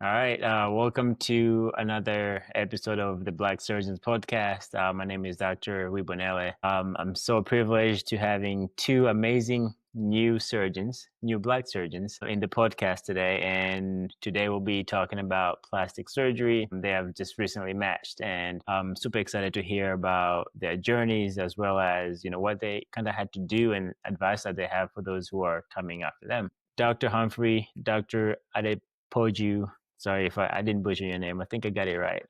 All right. Welcome to another episode of the Black Surgeons podcast. My name is Dr. Wibonele. I'm so privileged to having two amazing new surgeons, new Black surgeons in the podcast today. And today we'll be talking about plastic surgery. They have just recently matched, and I'm super excited to hear about their journeys as well as, what they kind of had to do and advice that they have for those who are coming after them. Dr. Humphrey, Dr. Adepoju. Sorry if I didn't butcher your name. I think I got it right.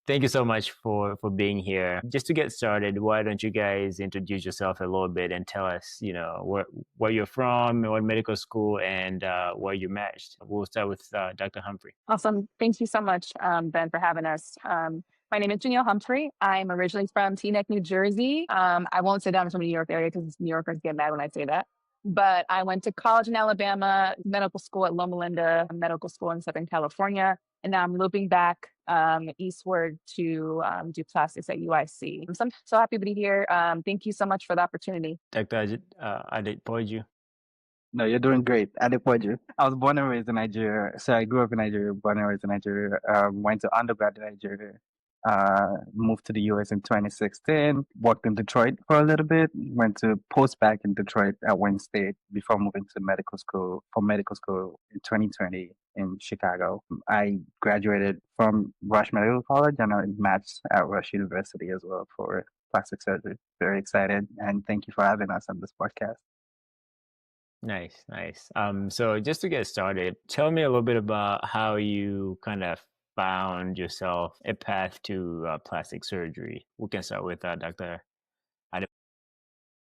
Thank you so much for being here. Just to get started, why don't you guys introduce yourself a little bit and tell us, where you're from, what medical school, and where you matched. We'll start with Dr. Humphrey. Awesome. Thank you so much, Ben, for having us. My name is JaNeil Humphrey. I'm originally from Teaneck, New Jersey. I won't say that I'm from the New York area because New Yorkers get mad when I say that. But I went to college in Alabama, medical school at Loma Linda Medical School in Southern California. And now I'm looping back eastward to do plastics at UIC. I'm so happy to be here. Thank you so much for the opportunity. Dr. Adepoju. No, you're doing great. Adepoju. I was born and raised in Nigeria. So I grew up in Nigeria, born and raised in Nigeria. Went to undergrad in Nigeria. Moved to the US in 2016. Worked in Detroit for a little bit. Went to post-bac in Detroit at Wayne State before moving to medical school in 2020 in Chicago. I graduated from Rush Medical College and I matched at Rush University as well for plastic surgery. Very excited. And thank you for having us on this podcast. Nice, nice. So just to get started, tell me a little bit about how you kind of found yourself a path to plastic surgery. We can start with Dr. Adep.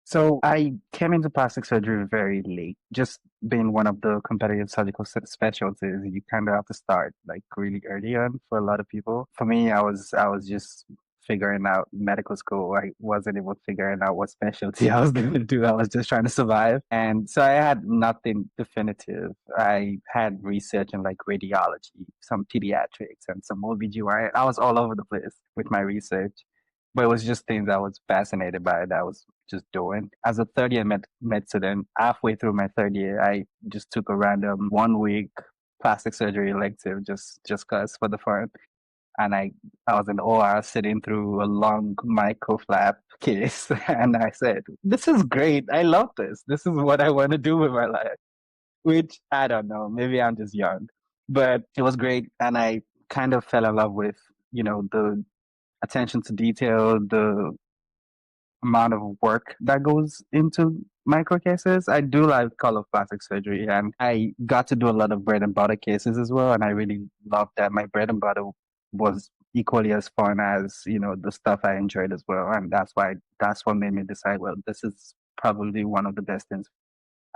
So I came into plastic surgery very late. Just being one of the competitive surgical specialties, you kind of have to start like really early on for a lot of people. For me, I was just figuring out medical school. I wasn't even figuring out what specialty I was going to do. I was just trying to survive. And so I had nothing definitive. I had research in like radiology, some pediatrics and some OBGYN. I was all over the place with my research. But it was just things I was fascinated by that I was just doing. As a third year med student, halfway through my third year, I just took a random 1 week plastic surgery elective just cause for the fun. And I was in the OR sitting through a long microflap case. And I said, this is great. I love this. This is what I want to do with my life. Which I don't know. Maybe I'm just young. But it was great. And I kind of fell in love with, the attention to detail, the amount of work that goes into micro cases. I do like color plastic surgery and I got to do a lot of bread and butter cases as well. And I really loved that. My bread and butter was equally as fun as, the stuff I enjoyed as well. And that's what made me decide, well, this is probably one of the best things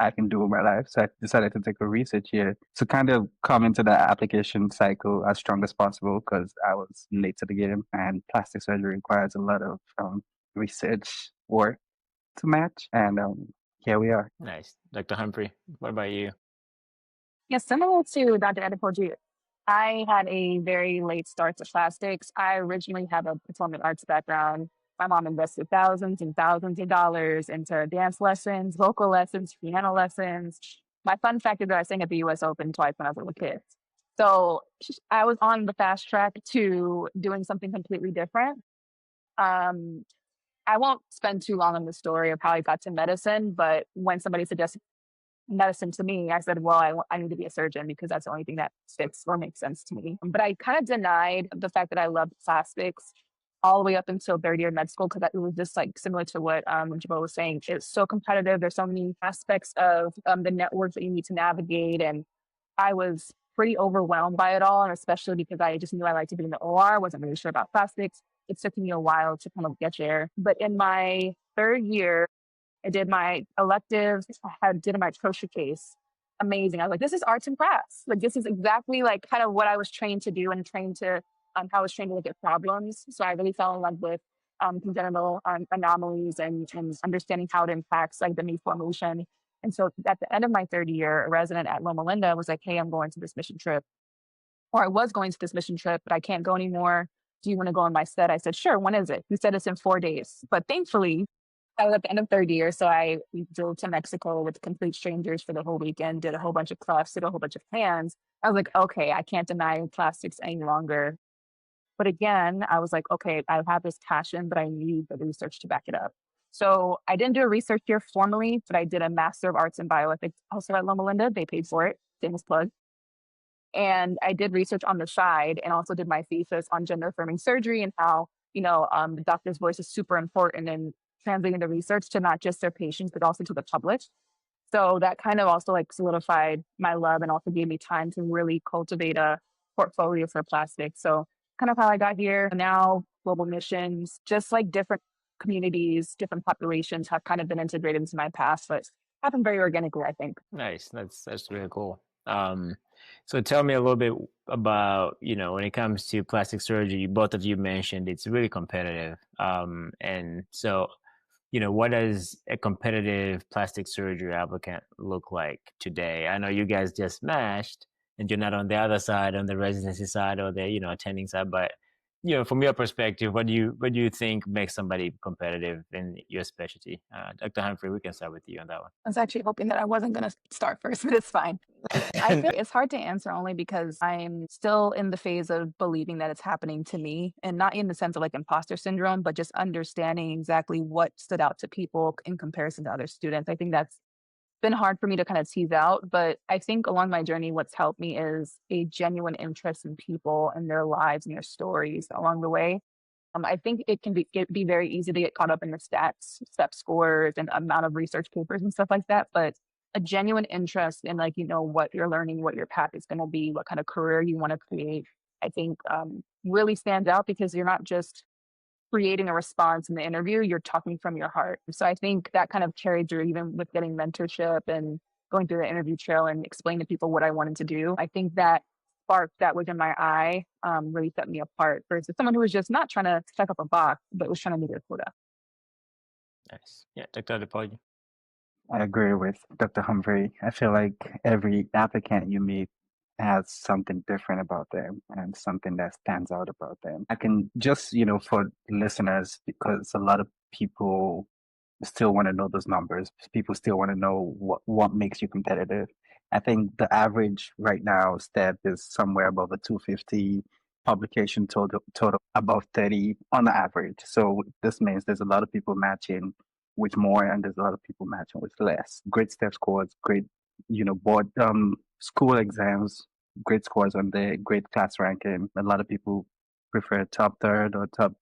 I can do with my life. So I decided to take a research year to kind of come into the application cycle as strong as possible because I was late to the game and plastic surgery requires a lot of research work to match. And here we are. Nice. Dr. Humphrey, what about you? Yes, similar to Dr. Adepoju, I had a very late start to plastics. I originally have a performing arts background. My mom invested thousands and thousands of dollars into dance lessons, vocal lessons, piano lessons. My fun fact is that I sang at the US Open twice when I was a little kid. So I was on the fast track to doing something completely different. Um, I won't spend too long on the story of how I got to medicine, but when somebody suggested medicine to me, I said, well, I need to be a surgeon because that's the only thing that fits or makes sense to me. But I kind of denied the fact that I loved plastics all the way up until third year med school because it was just like similar to what Jubril was saying. It's so competitive. There's so many aspects of the networks that you need to navigate. And I was pretty overwhelmed by it all. And especially because I just knew I liked to be in the OR, wasn't really sure about plastics. It took me a while to kind of get there. But in my third year, I did my electives, did my crochet case. Amazing. I was like, this is arts and crafts. Like, this is exactly like kind of what I was trained to do and trained to, how I was trained to look at problems. So I really fell in love with congenital anomalies and understanding how it impacts like the meat formation. And so at the end of my third year, a resident at Loma Linda was like, hey, I'm going to this mission trip. Or I was going to this mission trip, but I can't go anymore. Do you want to go on my stead? I said, sure. When is it? He said it's in 4 days. But thankfully, I was at the end of third year, so we drove to Mexico with complete strangers for the whole weekend, did a whole bunch of crafts, did a whole bunch of plans. I was like, okay, I can't deny plastics any longer. But again, I was like, okay, I have this passion, but I need the research to back it up. So I didn't do a research year formally, but I did a Master of Arts in Bioethics also at Loma Linda. They paid for it, famous plug. And I did research on the side and also did my thesis on gender affirming surgery and how, the doctor's voice is super important in translating the research to not just their patients, but also to the public. So that kind of also like solidified my love and also gave me time to really cultivate a portfolio for plastics. So kind of how I got here. Now global missions, just like different communities, different populations have kind of been integrated into my past, but happened very organically, I think. Nice. That's really cool. So tell me a little bit about, when it comes to plastic surgery, both of you mentioned it's really competitive. And so, what does a competitive plastic surgery applicant look like today? I know you guys just smashed and you're not on the other side, on the residency side or the, attending side, but from your perspective, what do you think makes somebody competitive in your specialty? Dr. Humphrey, we can start with you on that one. I was actually hoping that I wasn't going to start first, but it's fine. I feel it's hard to answer only because I'm still in the phase of believing that it's happening to me and not in the sense of like imposter syndrome, but just understanding exactly what stood out to people in comparison to other students. I think that's been hard for me to kind of tease out, but I think along my journey, what's helped me is a genuine interest in people and their lives and their stories along the way. I think it can be very easy to get caught up in the stats, step scores, and amount of research papers and stuff like that. But a genuine interest in like what you're learning, what your path is going to be, what kind of career you want to create, I think really stands out because you're not just creating a response in the interview, you're talking from your heart. So I think that kind of carried through even with getting mentorship and going through the interview trail and explaining to people what I wanted to do. I think that spark that was in my eye really set me apart versus someone who was just not trying to check up a box, but was trying to meet their quota. Nice. Yeah, Dr. Adepoju. I agree with Dr. Humphrey. I feel like every applicant you meet has something different about them and something that stands out about them. I can just, for listeners, because a lot of people still want to know those numbers. People still want to know what makes you competitive. I think the average right now step is somewhere above a 250 publication total above 30 on the average. So this means there's a lot of people matching with more and there's a lot of people matching with less. Great step scores, great, board school exams, great scores on the great class ranking. A lot of people prefer top third or top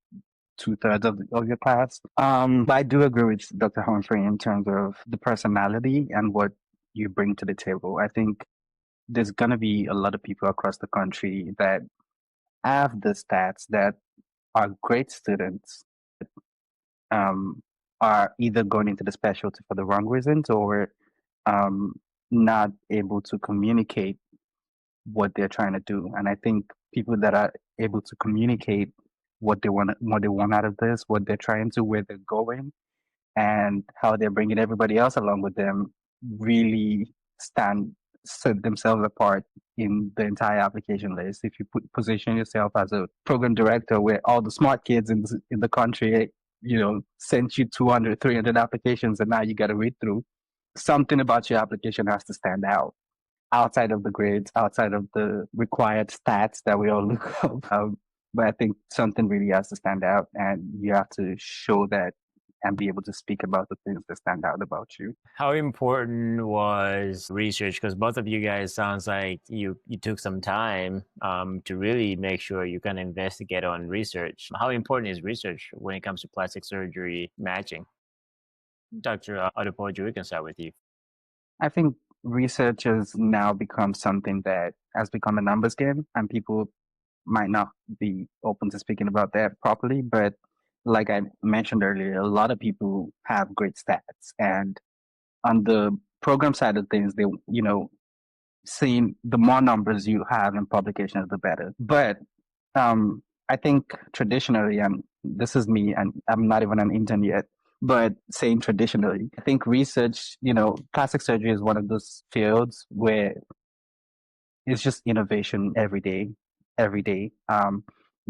two-thirds of your class. But I do agree with Dr. Humphrey in terms of the personality and what you bring to the table. I think there's going to be a lot of people across the country that have the stats that are great students, um, are either going into the specialty for the wrong reasons or um, not able to communicate what they're trying to do. And I think people that are able to communicate what they want out of this, what they're trying to, where they're going, and how they're bringing everybody else along with them, really set themselves apart in the entire application list. If you position yourself as a program director, where all the smart kids in the country, sent you 200, 300 applications, and now you got to read through. Something about your application has to stand out outside of the grades, outside of the required stats that we all look up. But I think something really has to stand out, and you have to show that and be able to speak about the things that stand out about you. How important was research? Because both of you guys sounds like you took some time to really make sure you can investigate on research. How important is research when it comes to plastic surgery matching? Dr. Adepoju, we can start with you. I think research has now become something that has become a numbers game, and people might not be open to speaking about that properly. But like I mentioned earlier, a lot of people have great stats, and on the program side of things, they, seeing the more numbers you have in publications, the better. But I think traditionally, and this is me, and I'm not even an intern yet, but saying traditionally, I think research, plastic surgery is one of those fields where it's just innovation every day, every day.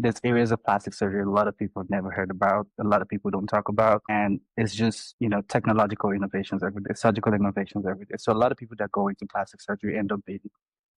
there's areas of plastic surgery a lot of people have never heard about, a lot of people don't talk about, and it's just, technological innovations every day, surgical innovations every day. So a lot of people that go into plastic surgery end up being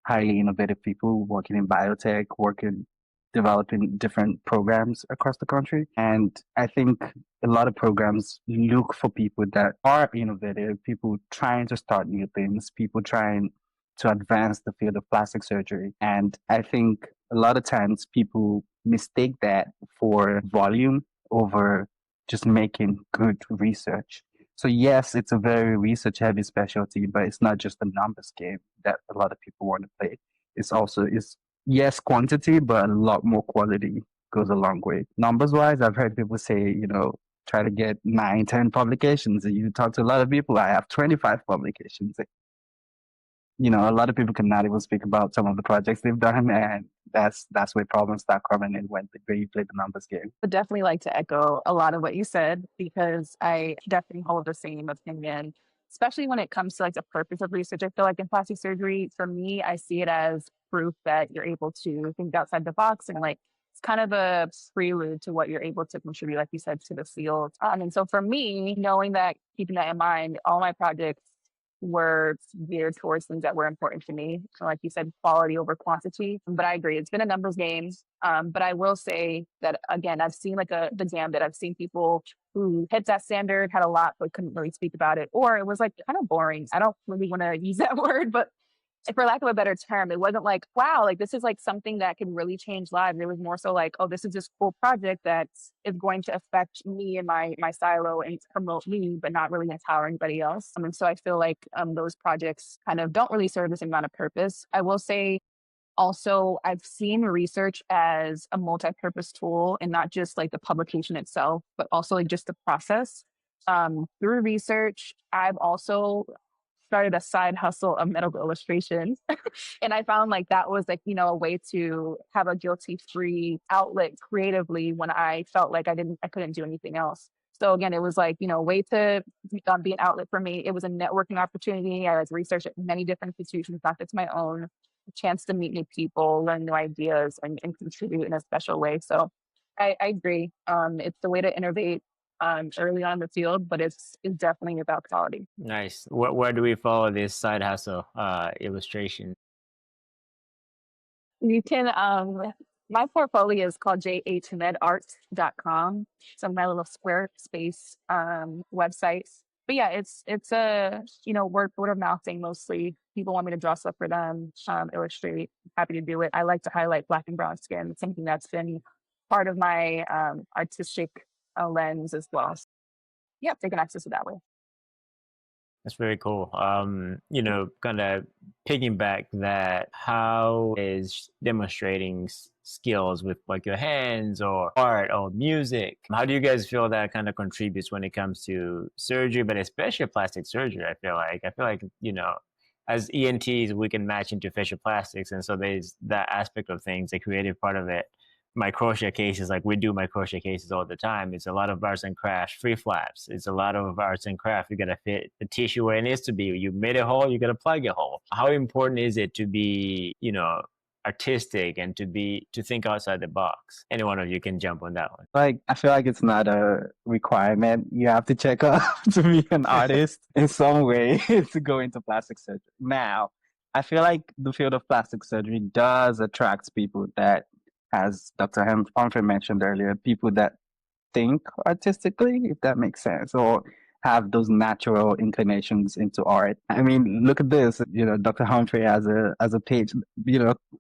highly innovative people working in biotech, working, developing different programs across the country. And I think a lot of programs look for people that are innovative, people trying to start new things, people trying to advance the field of plastic surgery. And I think a lot of times people mistake that for volume over just making good research. So yes, it's a very research heavy specialty, but it's not just a numbers game that a lot of people want to play. It's yes quantity, but a lot more quality goes a long way. Numbers wise, I've heard people say, try to get 9, 10 publications. And you talk to a lot of people, I have 25 publications. A lot of people cannot even speak about some of the projects they've done, and that's where problems start coming in when you play the numbers game. Would definitely like to echo a lot of what you said because I definitely hold the same opinion, especially when it comes to like the purpose of research. I feel like in plastic surgery, for me, I see it as proof that you're able to think outside the box and like it's kind of a prelude to what you're able to contribute, like you said, to the field. And so for me, knowing that, keeping that in mind, all my projects were geared towards things that were important to me. So like you said, quality over quantity. But I agree, it's been a numbers game. But I will say that again, I've seen like the gambit. I've seen people who hit that standard, had a lot, but couldn't really speak about it. Or it was like kind of boring. I don't really want to use that word, but for lack of a better term, it wasn't like, wow, like this is like something that can really change lives. It was more so like, oh, this is this cool project that is going to affect me and my silo and promote me, but not really empower anybody else. And so I feel like those projects kind of don't really serve the same amount of purpose. I will say also, I've seen research as a multi-purpose tool and not just like the publication itself, but also like just the process. Through research, I've also started a side hustle of medical illustration. And I found like that was like, a way to have a guilty-free outlet creatively when I felt like I couldn't do anything else. So again, it was like, a way to be an outlet for me. It was a networking opportunity. I was researched at many different institutions, not just my own, a chance to meet new people, learn new ideas, and contribute in a special way. So I agree. It's the way to innovate early on in the field, but it's definitely about quality. Nice. Where do we follow this side hustle illustration? You can my portfolio is called jhmedart.com. So my little Squarespace website. But yeah, it's a word of mouth thing mostly. People want me to draw stuff for them, illustrate. Happy to do it. I like to highlight black and brown skin. It's something that's been part of my artistic lens as well. So, yeah, they can access it that way. That's very cool. Kind of piggyback that, how is demonstrating skills with like your hands or art or music? How do you guys feel that kind of contributes when it comes to surgery, but especially plastic surgery? I feel like, as ENTs, we can match into facial plastics. And so there's that aspect of things, the creative part of it. My crochet cases, like we do my crochet cases all the time. It's a lot of arts and crafts, free flaps. It's a lot of arts and craft. You gotta fit the tissue where it needs to be. You made a hole, you gotta plug a hole. How important is it to be, artistic and to think outside the box? Any one of you can jump on that one. Like, I feel like it's not a requirement. You have to check out to be an artist in some way to go into plastic surgery. Now, I feel like the field of plastic surgery does attract people that, as Dr. Humphrey mentioned earlier, people that think artistically, if that makes sense, or have those natural inclinations into art. I mean, look at this. Dr. Humphrey has a page.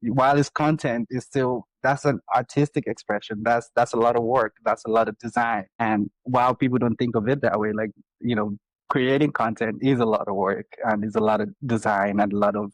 While his content is still, that's an artistic expression. That's a lot of work. That's a lot of design. And while people don't think of it that way, like, creating content is a lot of work and is a lot of design and a lot of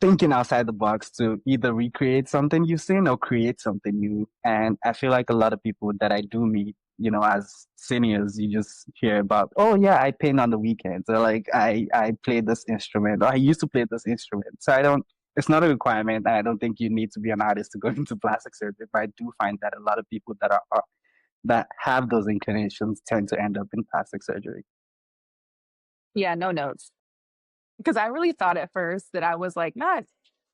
thinking outside the box to either recreate something you've seen or create something new. And I feel like a lot of people that I do meet, as seniors, you just hear about, oh yeah, I paint on the weekends, or like I play this instrument, or I used to play this instrument. So it's not a requirement. I don't think you need to be an artist to go into plastic surgery, but I do find that a lot of people that have those inclinations tend to end up in plastic surgery. Yeah, no notes. Because I really thought at first that I was like, not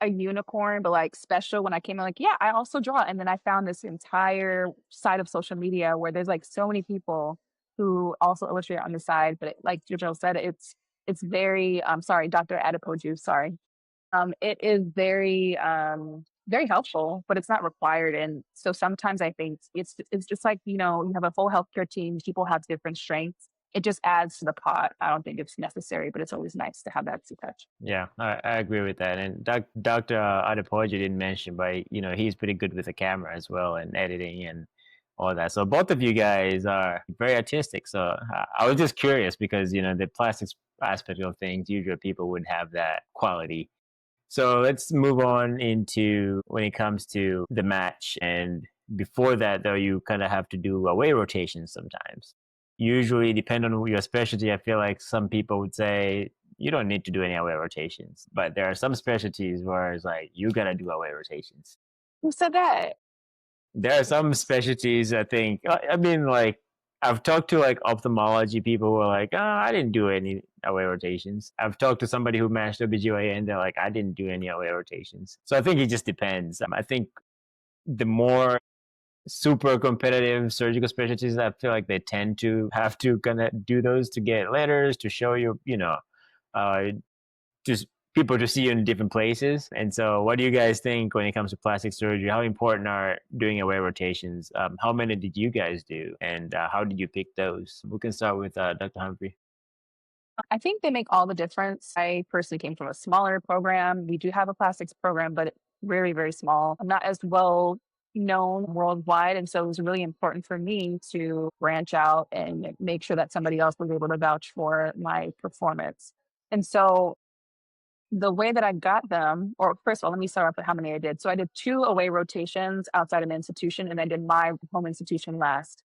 a unicorn, but like special when I came in, like, yeah, I also draw. And then I found this entire side of social media where there's like so many people who also illustrate on the side. But like Jubril said, it's very sorry, Dr. Adepoju, sorry. It is very very helpful, but it's not required. And so sometimes I think it's just like, you have a full healthcare team, people have different strengths. It just adds to the pot. I don't think it's necessary, but it's always nice to have that to touch. Yeah, I agree with that. And Dr. Adepoju didn't mention, but he's pretty good with the camera as well and editing and all that. So both of you guys are very artistic. So I was just curious because the plastics aspect of things, usually people would have that quality. So let's move on into when it comes to the match. And before that, though, you kind of have to do away rotations sometimes. Usually, depend on your specialty. I feel like some people would say you don't need to do any away rotations, but there are some specialties where it's like you gotta do away rotations. Who said that? There are some specialties I think. I mean, like I've talked to like ophthalmology people who are like, "Oh, I didn't do any away rotations." I've talked to somebody who managed OBGYN and they're like, "I didn't do any away rotations." So I think it just depends. I think the more super competitive surgical specialties, I feel like they tend to have to kind of do those to get letters to show uh, just people to see you in different places. And so, what do you guys think when it comes to plastic surgery? How important are doing away rotations? How many did you guys do, and how did you pick those? We can start with Dr. Humphrey. I think they make all the difference. I personally came from a smaller program. We do have a plastics program, but it's very, very small. I'm not as well known worldwide. And so it was really important for me to branch out and make sure that somebody else was able to vouch for my performance. And so the way that I got them, or first of all, let me start off with how many I did. So I did 2 away rotations outside of an institution, and I did my home institution last.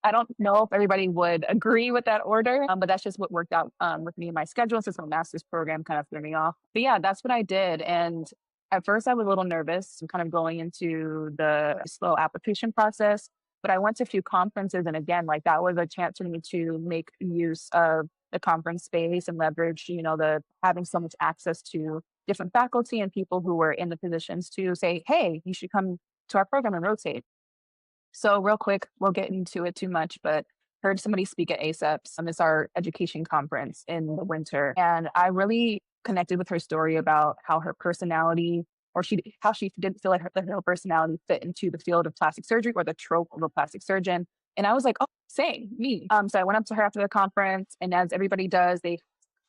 I don't know if everybody would agree with that order, but that's just what worked out with me and my schedule since my master's program kind of threw me off. But yeah, that's what I did. And at first, I was a little nervous, kind of going into the slow application process. But I went to a few conferences, and again, like that was a chance for me to make use of the conference space and leverage, the having so much access to different faculty and people who were in the positions to say, "Hey, you should come to our program and rotate." So real quick, we'll get into it too much, but heard somebody speak at ASEPS. It's our education conference in the winter. And I really connected with her story about how her personality how she didn't feel like her personality fit into the field of plastic surgery or the trope of a plastic surgeon. And I was like, oh, same, me. So I went up to her after the conference, and as everybody does, they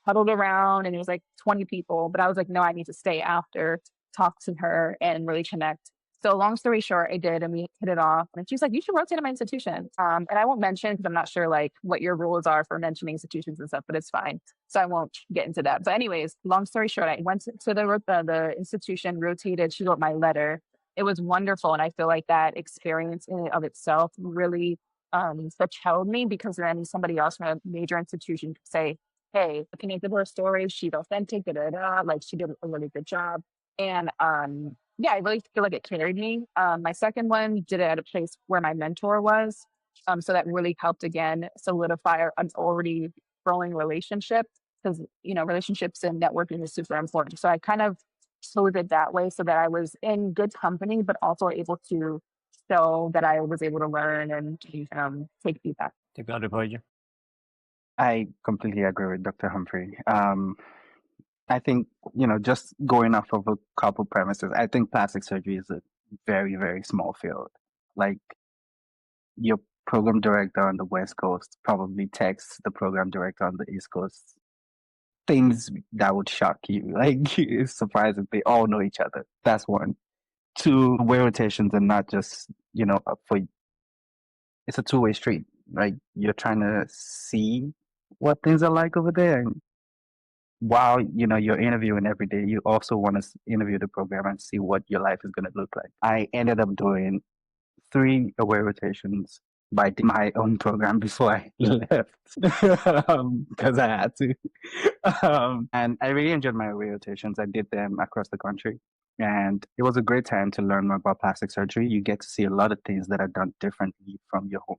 huddled around and it was like 20 people. But I was like, no, I need to stay after, talk to her and really connect. So long story short, I did, and we hit it off. And she's like, "You should rotate at my institution." And I won't mention because I'm not sure like what your rules are for mentioning institutions and stuff, but it's fine. So I won't get into that. But anyways, long story short, I went to the institution, rotated. She wrote my letter. It was wonderful, and I feel like that experience in and of itself really propelled me because then somebody else from a major institution could say, "Hey, connected to her story. She's authentic. Da, da, da. Like she did a really good job." And yeah, I really feel like it carried me. My second one did it at a place where my mentor was. So that really helped again solidify an already growing relationship because, relationships and networking is super important. So I kind of chose it that way so that I was in good company, but also able to show that I was able to learn and take feedback. Dr. Adepoju. I completely agree with Dr. Humphrey. I think, just going off of a couple premises, I think plastic surgery is a very, very small field. Like your program director on the West Coast probably texts the program director on the East Coast things that would shock you. Like it's surprising they all know each other. That's one. Two, way rotations and not just, for it's a two-way street, right? You're trying to see what things are like over there. And while, you're interviewing every day, you also want to interview the program and see what your life is going to look like. I ended up doing 3 away rotations by my own program before I left because I had to. And I really enjoyed my away rotations. I did them across the country. And it was a great time to learn more about plastic surgery. You get to see a lot of things that are done differently from your home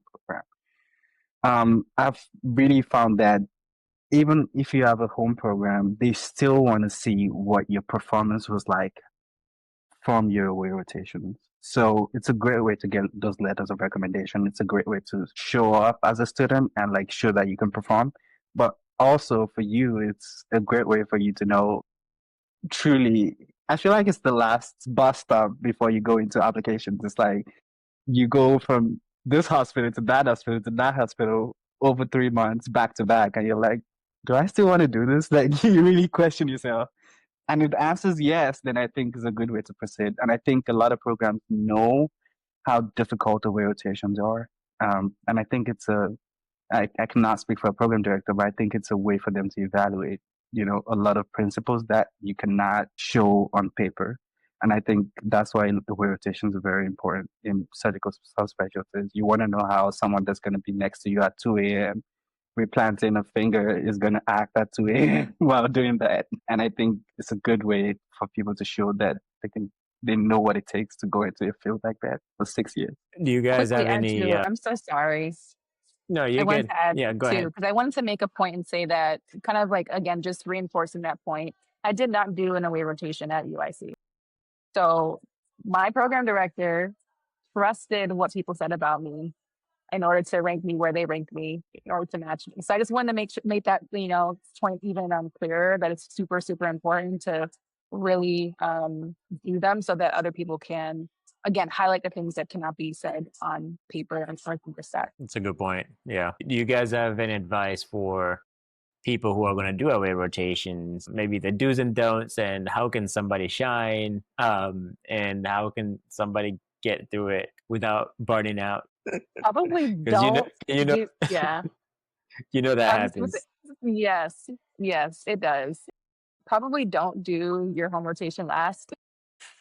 program. I've really found that even if you have a home program, they still want to see what your performance was like from your away rotations. So it's a great way to get those letters of recommendation. It's a great way to show up as a student and like show that you can perform. But also for you, it's a great way for you to know truly. I feel like it's the last bus stop before you go into applications. It's like you go from this hospital to that hospital to that hospital over 3 months back to back, and you're like, do I still want to do this? Like you really question yourself. And if the answer is yes, then I think is a good way to proceed. And I think a lot of programs know how difficult the way rotations are. And I think I cannot speak for a program director, but I think it's a way for them to evaluate, a lot of principles that you cannot show on paper. And I think that's why the way rotations are very important in surgical subspecialties. You want to know how someone that's going to be next to you at 2 a.m. replanting a finger is going to act at 2 a.m. while doing that. And I think it's a good way for people to show that they know what it takes to go into a field like that for 6 years. Do you guys Quickly have add any? to, I'm so sorry. No, I you're wanted good. to add Yeah, go too, ahead. because I wanted to make a point and say that kind of like, again, just reinforcing that point. I did not do an away rotation at UIC. So my program director trusted what people said about me in order to rank me where they ranked me, in order to match me. So I just wanted to make that, point even clearer, that it's super, super important to really do them so that other people can, again, highlight the things that cannot be said on paper and start to that. That's a good point. Yeah. Do you guys have any advice for people who are going to do away rotations? Maybe the do's and don'ts, and how can somebody shine? And how can somebody get through it without burning out? Probably Because don't do, yeah. that I was gonna say, happens. yes, it does. Probably don't do your home rotation last.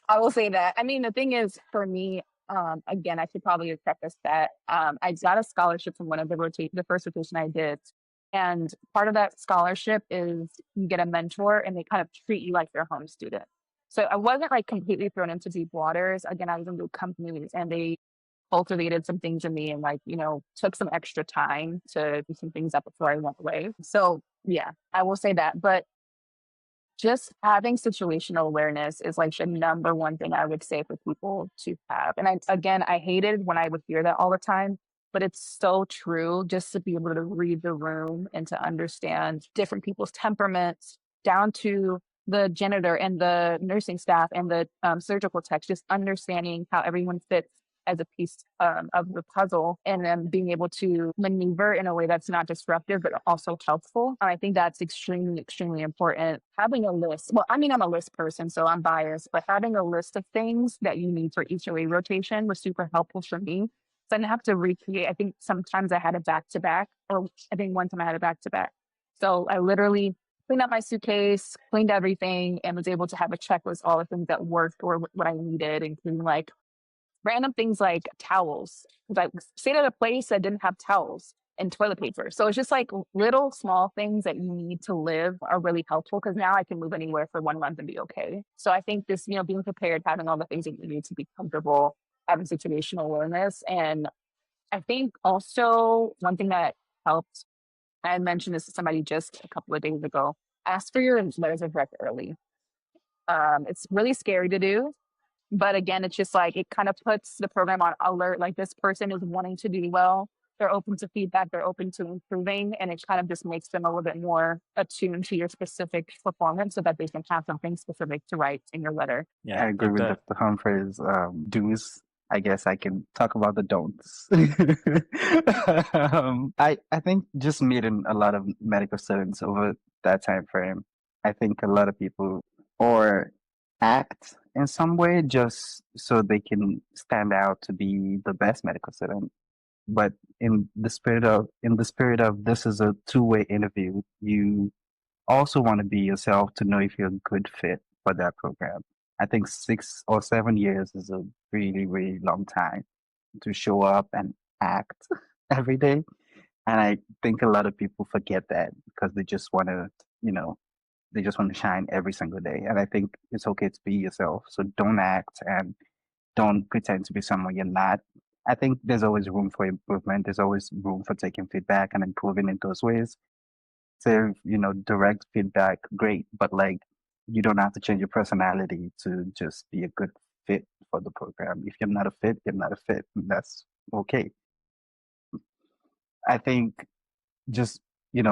I will say that. I mean, the thing is, for me, again, I should probably preface that I got a scholarship from one of the first rotation I did, and part of that scholarship is you get a mentor, and they kind of treat you like their home student. So I wasn't like completely thrown into deep waters. Again, I was in good companies, and they cultivated some things in me, and like took some extra time to do some things up before I went away. So yeah, I will say that, but just having situational awareness is like the number one thing I would say for people to have. And I hated when I would hear that all the time, but it's so true, just to be able to read the room and to understand different people's temperaments down to the janitor and the nursing staff and the surgical techs, just understanding how everyone fits as a piece of the puzzle, and then being able to maneuver in a way that's not disruptive, but also helpful. And I think that's extremely, extremely important. Having a list, well, I mean, I'm a list person, so I'm biased, but having a list of things that you need for each away rotation was super helpful for me. So I didn't have to recreate. I think sometimes I had a back to back, or I think one time I had a back to back. So I literally cleaned up my suitcase, cleaned everything, and was able to have a checklist, all the things that worked or what I needed, including like random things like towels. I stayed at a place that didn't have towels and toilet paper. So it's just like little small things that you need to live are really helpful, because now I can move anywhere for 1 month and be okay. So I think this, being prepared, having all the things that you need to be comfortable, having situational awareness. And I think also one thing that helped, I had mentioned this to somebody just a couple of days ago, ask for your letters of rec early. It's really scary to do, but again, it's just like it kind of puts the program on alert. Like, this person is wanting to do well. They're open to feedback. They're open to improving. And it kind of just makes them a little bit more attuned to your specific performance so that they can have something specific to write in your letter. Yeah, I agree with good. Dr. Humphrey's do's. I guess I can talk about the don'ts. I think just meeting a lot of medical students over that time frame, I think a lot of people or act in some way just so they can stand out to be the best medical student. But in the spirit of this is a two-way interview, you also want to be yourself to know if you're a good fit for that program. I think 6 or 7 years is a really, really long time to show up and act every day. And I think a lot of people forget that because they just want to, they just want to shine every single day. And I think it's okay to be yourself. So don't act and don't pretend to be someone you're not. I think there's always room for improvement. There's always room for taking feedback and improving in those ways. direct feedback, great. But like, you don't have to change your personality to just be a good fit for the program. If you're not a fit, you're not a fit. And that's okay. I think just,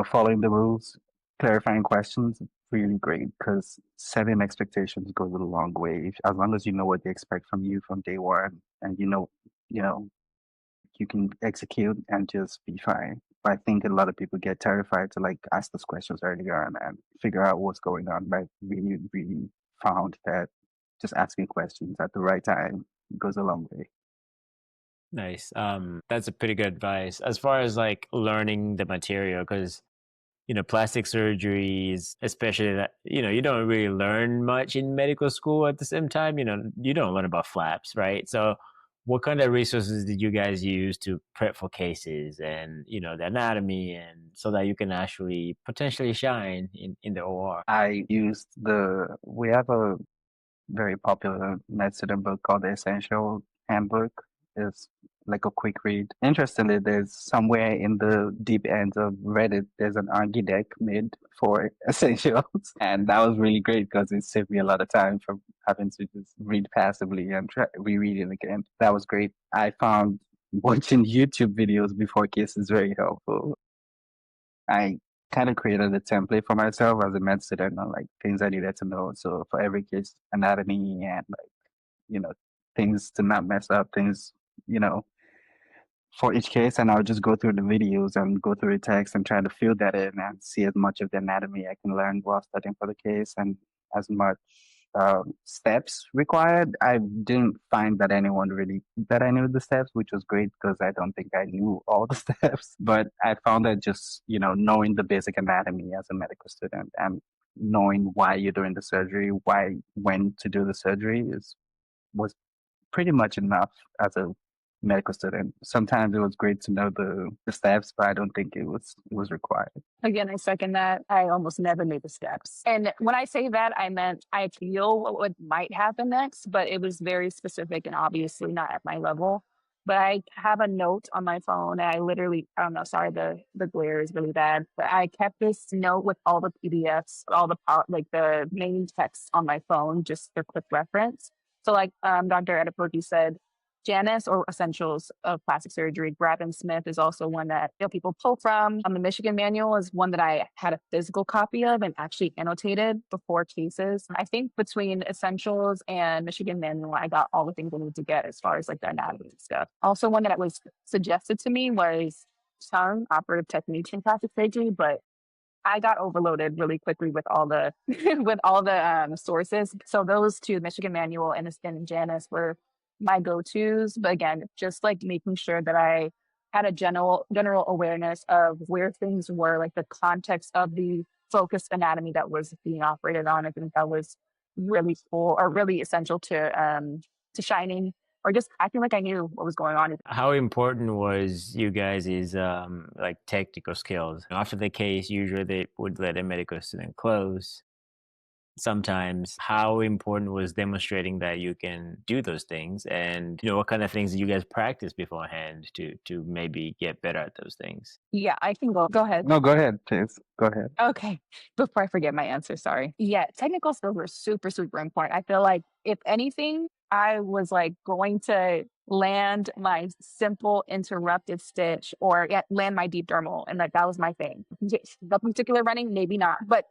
following the rules, clarifying questions, really great because setting expectations goes a long way. As long as you know what they expect from you from day one and you know, you can execute and just be fine. But I think a lot of people get terrified to like ask those questions earlier and figure out what's going on. But I really, really found that just asking questions at the right time goes a long way. Nice. That's a pretty good advice as far as like learning the material, because plastic surgeries, especially that, you don't really learn much in medical school at the same time. You don't learn about flaps, right? So what kind of resources did you guys use to prep for cases and, the anatomy, and so that you can actually potentially shine in the OR? We have a very popular medicine book called The Essential Handbook. It's like a quick read. Interestingly, there's somewhere in the deep end of Reddit, there's an Anki deck made for essentials. And that was really great because it saved me a lot of time from having to just read passively and try rereading again. That was great. I found watching YouTube videos before cases very helpful. I kind of created a template for myself as a med student on like things I needed to know. So for every case, anatomy and like, things to not mess up, things, you know, for each case. And I'll just go through the videos and go through the text and try to fill that in and see as much of the anatomy I can learn while studying for the case and as much steps required. I didn't find that anyone really that I knew the steps, which was great because I don't think I knew all the steps. But I found that just knowing the basic anatomy as a medical student and knowing why you're doing the surgery, when to do the surgery was pretty much enough as a medical student. Sometimes it was great to know the steps, but I don't think it was required. Again, I second that. I almost never knew the steps. And when I say that, I meant I feel what might happen next, but it was very specific and obviously not at my level. But I have a note on my phone. And I literally, I don't know, sorry, the glare is really bad. But I kept this note with all the PDFs, all the like the main text on my phone, just for quick reference. So like Dr. Adepoju said, Janus or Essentials of Plastic Surgery, Graben Smith is also one that people pull from. The Michigan Manual is one that I had a physical copy of and actually annotated before cases. I think between Essentials and Michigan Manual, I got all the things I needed to get as far as like the anatomy and stuff. Also, one that was suggested to me was tongue operative techniques in plastic surgery, but I got overloaded really quickly with all the with all the sources. So those two, Michigan Manual and Janus, were my go-tos. But again, just like making sure that I had a general awareness of where things were, like the context of the focused anatomy that was being operated on. I think that was really cool or really essential to shining or just acting like I knew what was going on. How important was you guys' like technical skills? After the case, usually they would let a medical student close. Sometimes, how important was demonstrating that you can do those things, and what kind of things did you guys practice beforehand to maybe get better at those things? Yeah, I can go. Go ahead. No, go ahead, please. Go ahead. Okay. Before I forget my answer, sorry. Yeah, technical skills were super, super important. I feel like if anything, I was like going to land my simple interrupted stitch or land my deep dermal. And like that was my thing. The particular running, maybe not. But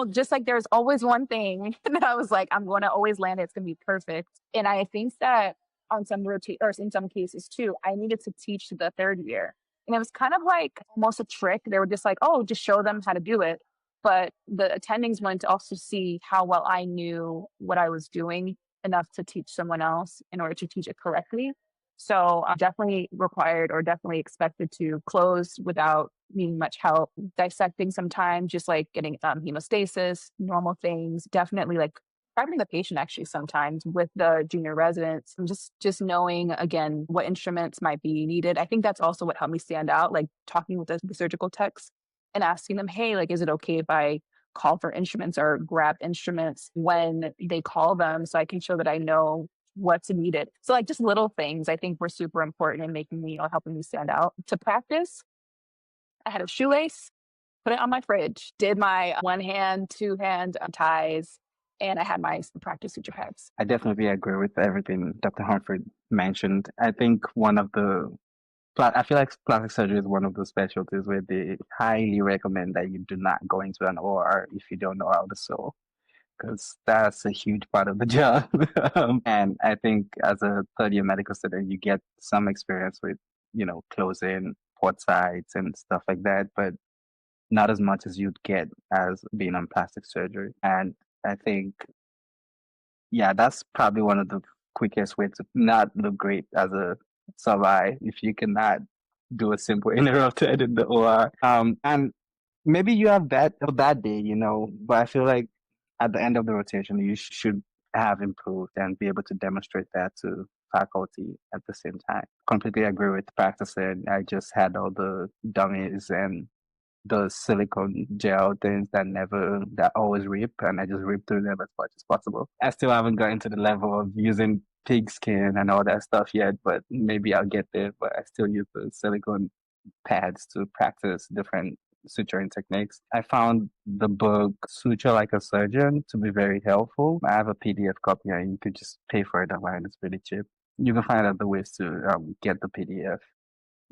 just like there's always one thing that I was like, I'm going to always land it. It's going to be perfect. And I think that on some or in some cases too, I needed to teach the third year. And it was kind of like almost a trick. They were just like, oh, just show them how to do it. But the attendings wanted to also see how well I knew what I was doing enough to teach someone else in order to teach it correctly. So I'm definitely required or definitely expected to close without needing much help, dissecting sometimes, just like getting hemostasis, normal things, definitely like prepping the patient actually sometimes with the junior residents and just knowing again what instruments might be needed. I think that's also what helped me stand out, like talking with the surgical techs and asking them, hey, like, is it okay if I call for instruments or grab instruments when they call them so I can show that I know what's needed. So like just little things I think were super important in making me, helping me stand out. To practice, I had a shoelace put it on my fridge, did my one hand, two hand ties, and I had my practice suture heads. I definitely agree with everything Dr. Humphrey mentioned. I think I feel like plastic surgery is one of those specialties where they highly recommend that you do not go into an OR if you don't know how to sew, because that's a huge part of the job. And I think as a third year medical student, you get some experience with, closing port sites and stuff like that, but not as much as you'd get as being on plastic surgery. And I think, yeah, that's probably one of the quickest way to not look great as a sub-I if you cannot do a simple interrupted in the OR. And maybe you have that day, but I feel like at the end of the rotation, you should have improved and be able to demonstrate that to faculty at the same time. Completely agree with practicing. I just had all the dummies and the silicone gel things that always rip, and I just rip through them as much as possible. I still haven't gotten to the level of using pig skin and all that stuff yet, but maybe I'll get there. But I still use the silicone pads to practice different suturing techniques. I found the book Suture Like a Surgeon to be very helpful. I have a PDF copy and you could just pay for it online. It's really cheap. You can find other ways to get the PDF.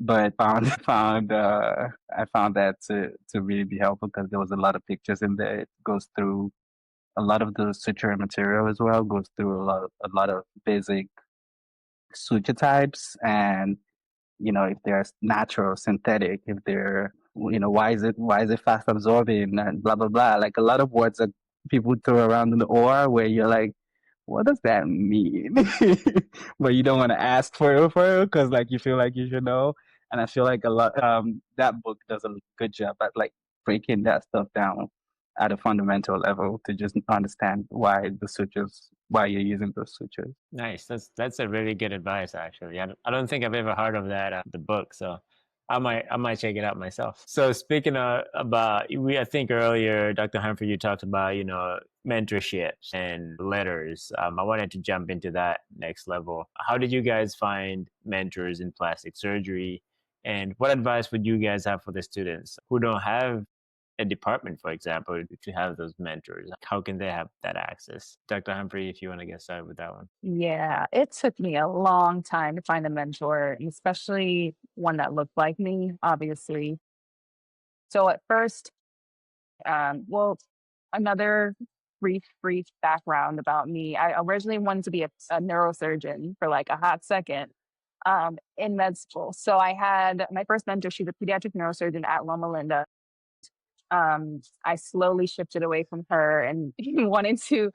But I found that to really be helpful because there was a lot of pictures in there. It goes through a lot of the suture material as well. Goes through a lot of basic suture types, and if they're natural, synthetic, if they're why is it fast absorbing and blah blah blah. Like a lot of words that people throw around in the OR where you're like, what does that mean? But you don't want to ask for it because like you feel like you should know. And I feel like a lot that book does a good job at like breaking that stuff down at a fundamental level to just understand why you're using those sutures. Nice. That's a really good advice, actually. I don't think I've ever heard of that the book, so I might check it out myself. So speaking about I think earlier, Dr. Humphrey, you talked about mentorships and letters. I wanted to jump into that next level. How did you guys find mentors in plastic surgery, and what advice would you guys have for the students who don't have a department, for example, to have those mentors? How can they have that access? Dr. Humphrey, if you want to get started with that one. Yeah, it took me a long time to find a mentor, and especially one that looked like me, obviously. So at first, well, another brief background about me. I originally wanted to be a neurosurgeon for like a hot second in med school. So I had my first mentor, she's a pediatric neurosurgeon at Loma Linda. I slowly shifted away from her and wanted to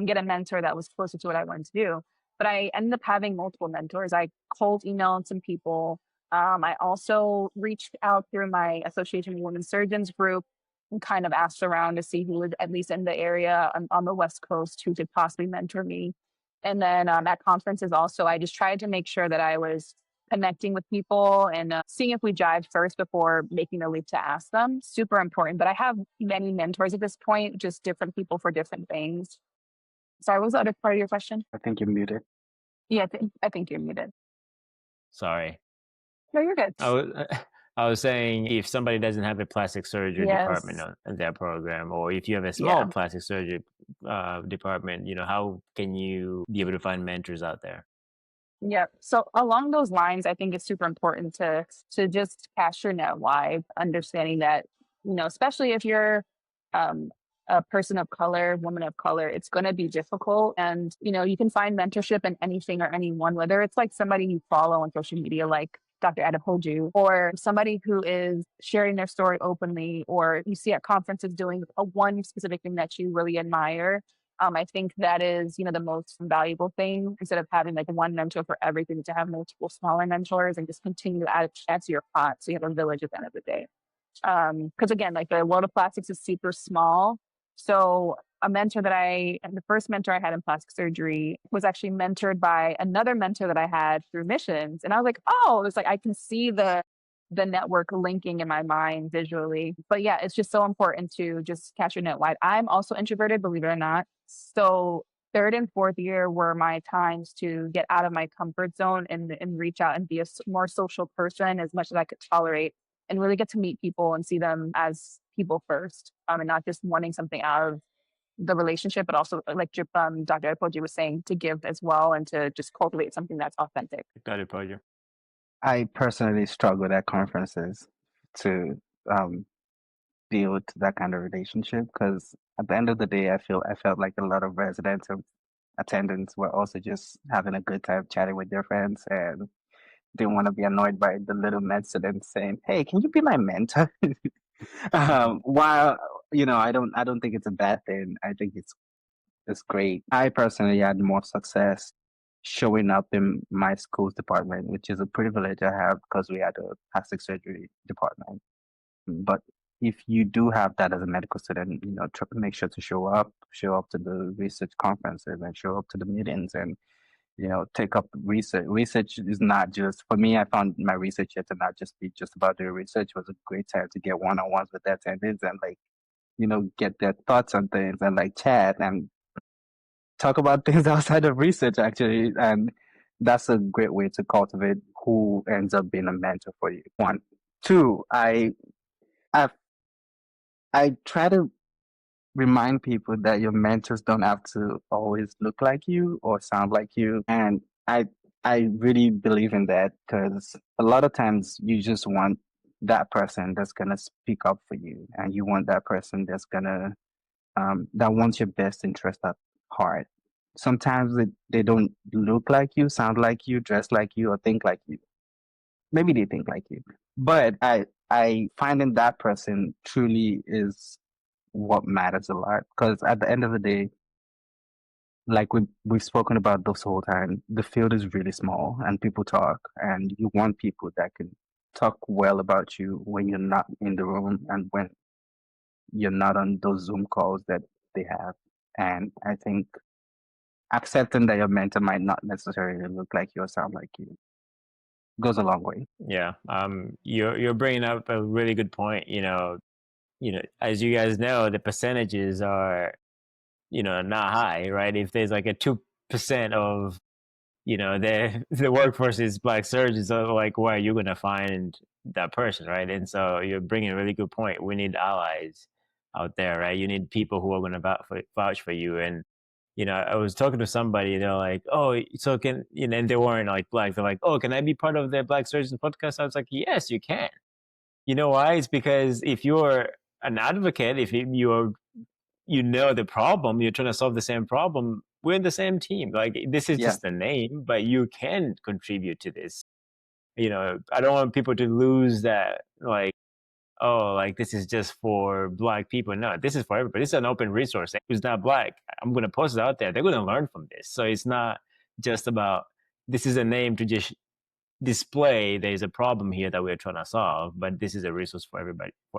get a mentor that was closer to what I wanted to do. But I ended up having multiple mentors. I cold emailed some people. I also reached out through my Association of Women Surgeons group and kind of asked around to see who was at least in the area on the West Coast who could possibly mentor me. And then at conferences also, I just tried to make sure that I was connecting with people and seeing if we jive first before making the leap to ask them. Super important. But I have many mentors at this point, just different people for different things. Sorry, what was the other part of your question? I think you're muted. Yeah, I think you're muted. Sorry. No, you're good. I was I was saying if somebody doesn't have a plastic surgery department Yes. in their program, or if you have a small Yeah. plastic surgery department, how can you be able to find mentors out there? Yeah. So along those lines, I think it's super important to just cast your net wide, understanding that, especially if you're um a person of color, woman of color, it's gonna be difficult. And you can find mentorship in anything or anyone, whether it's like somebody you follow on social media like Dr. Adepoju, or somebody who is sharing their story openly, or you see at conferences doing a one specific thing that you really admire. I think that is, the most valuable thing instead of having like one mentor for everything, to have multiple smaller mentors and just continue to add to your pot so you have a village at the end of the day. Because again, like the world of plastics is super small. So the first mentor I had in plastic surgery was actually mentored by another mentor that I had through missions. And I was like, oh, it's like I can see the network linking in my mind visually. But yeah, it's just so important to just catch your net wide. I'm also introverted, believe it or not. So third and fourth year were my times to get out of my comfort zone and reach out and be a more social person as much as I could tolerate. and really get to meet people and see them as people first, and not just wanting something out of the relationship, but also like Dr. Adepoju was saying, to give as well and to just cultivate something that's authentic. Got it, Adepoju. I personally struggle at conferences to build that kind of relationship because at the end of the day, I felt like a lot of residents and attendants were also just having a good time chatting with their friends and didn't want to be annoyed by the little resident saying, "Hey, can you be my mentor?" While I don't think it's a bad thing. I think it's great. I personally had more success showing up in my school's department, which is a privilege I have because we had a plastic surgery department. But if you do have that as a medical student, make sure to show up to the research conferences and show up to the meetings and, take up research. Research is not just, for me, I found my research here to not just be just about doing research. It was a great time to get one-on-ones with the attendants and get their thoughts on things and chat and talk about things outside of research actually. And that's a great way to cultivate who ends up being a mentor for you. One. Two, I I try to remind people that your mentors don't have to always look like you or sound like you. And I really believe in that because a lot of times you just want that person that's gonna speak up for you, and you want that person that's gonna that wants your best interest at heart. Sometimes they don't look like you, sound like you, dress like you, or think like you. Maybe they think like you, but I finding that person truly is what matters a lot because at the end of the day, like we've spoken about this whole time, the field is really small and people talk, and you want people that can talk well about you when you're not in the room and when you're not on those Zoom calls that they have. And I think accepting that your mentor might not necessarily look like you or sound like you goes a long way. Yeah. You're bringing up a really good point. As you guys know, the percentages are, not high, right? If there's like a 2% of, the workforce is black surgeons, so like, where are you going to find that person, right? And so you're bringing a really good point. We need allies out there, right? You need people who are going to vouch for you. And I was talking to somebody, they're like, "Oh, so can," and they weren't like black. They're like, "Oh, can I be part of the Black Surgeons podcast?" I was like, "Yes, you can." You know why? It's because if you're an advocate, if you're the problem, you're trying to solve the same problem, we're in the same team. Like, this is Yeah, just a name, but you can contribute to this. I don't want people to lose that, like, oh, like this is just for black people. No, this is for everybody. This is an open resource. Who's not black, I'm going to post it out there. They're going to learn from this. So it's not just about, this is a name to just display there's a problem here that we're trying to solve, but this is a resource for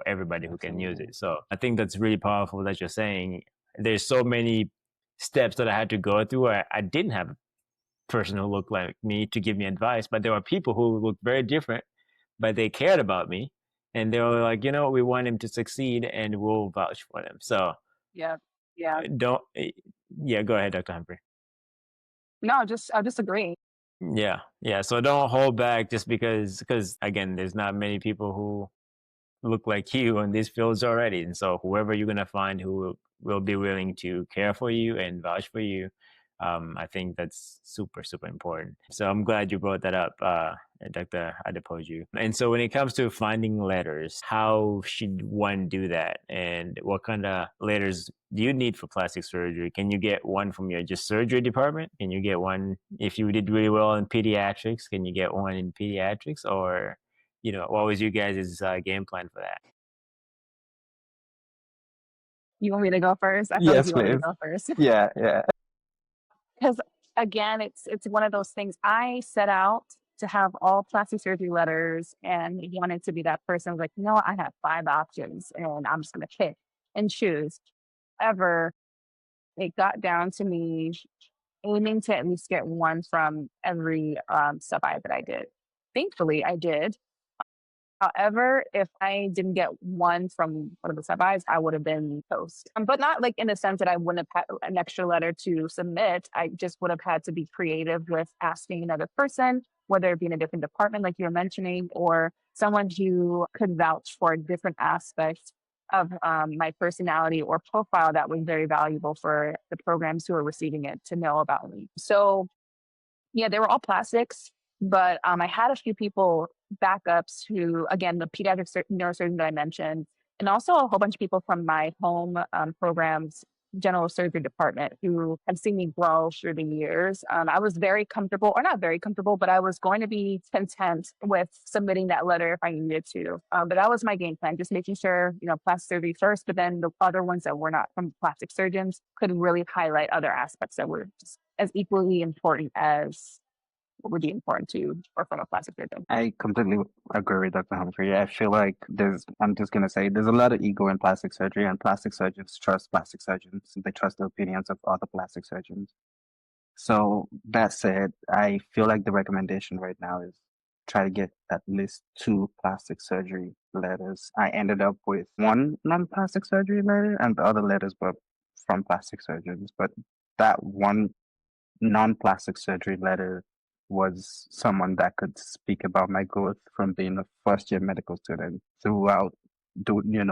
everybody who can use absolutely. it. So I think that's really powerful that you're saying. There's so many steps that I had to go through where I didn't have a person who looked like me to give me advice, but there were people who looked very different, but they cared about me, and they were like, we want him to succeed and we'll vouch for them. So Yeah. Yeah. don't yeah, go ahead, Dr. Humphrey. No, just I disagree. Yeah, yeah, so don't hold back just because again, there's not many people who look like you in these fields already. And so whoever you're gonna find who will be willing to care for you and vouch for you, I think that's super, super important. So I'm glad you brought that up, Dr. Adepoju. And so when it comes to finding letters, how should one do that? And what kind of letters do you need for plastic surgery? Can you get one from your just surgery department? Can you get one if you did really well in pediatrics? Can you get one in pediatrics? Or what was you guys' game plan for that? You want me to go first? I feel like Yes, you want me to please. go first. Yeah, yeah. Because again, it's one of those things. I set out to have all plastic surgery letters and wanted to be that person like, I have 5 options and I'm just gonna pick and choose. However, it got down to me aiming to at least get one from every sub-I that I did. Thankfully, I did. However, if I didn't get one from one of the sub-Is, I would have been toast. But not like in the sense that I wouldn't have had an extra letter to submit. I just would have had to be creative with asking another person whether it be in a different department, like you were mentioning, or someone who could vouch for different aspects of my personality or profile that was very valuable for the programs who are receiving it to know about me. So yeah, they were all plastics, but I had a few people backups who, again, the pediatric neurosurgeon that I mentioned, and also a whole bunch of people from my home programs general surgery department who have seen me grow through the years. I was very comfortable, or not very comfortable, but I was going to be content with submitting that letter if I needed to. But that was my game plan, just making sure, plastic surgery first, but then the other ones that were not from plastic surgeons could really highlight other aspects that were just as equally important as what would be important to or from a plastic surgeon. I completely agree with Dr. Humphrey. I feel like I'm just going to say, there's a lot of ego in plastic surgery, and plastic surgeons trust plastic surgeons. They trust the opinions of other plastic surgeons. So that said, I feel like the recommendation right now is try to get at least 2 plastic surgery letters. I ended up with 1 non-plastic surgery letter, and the other letters were from plastic surgeons. But that one non-plastic surgery letter was someone that could speak about my growth from being a first year medical student throughout,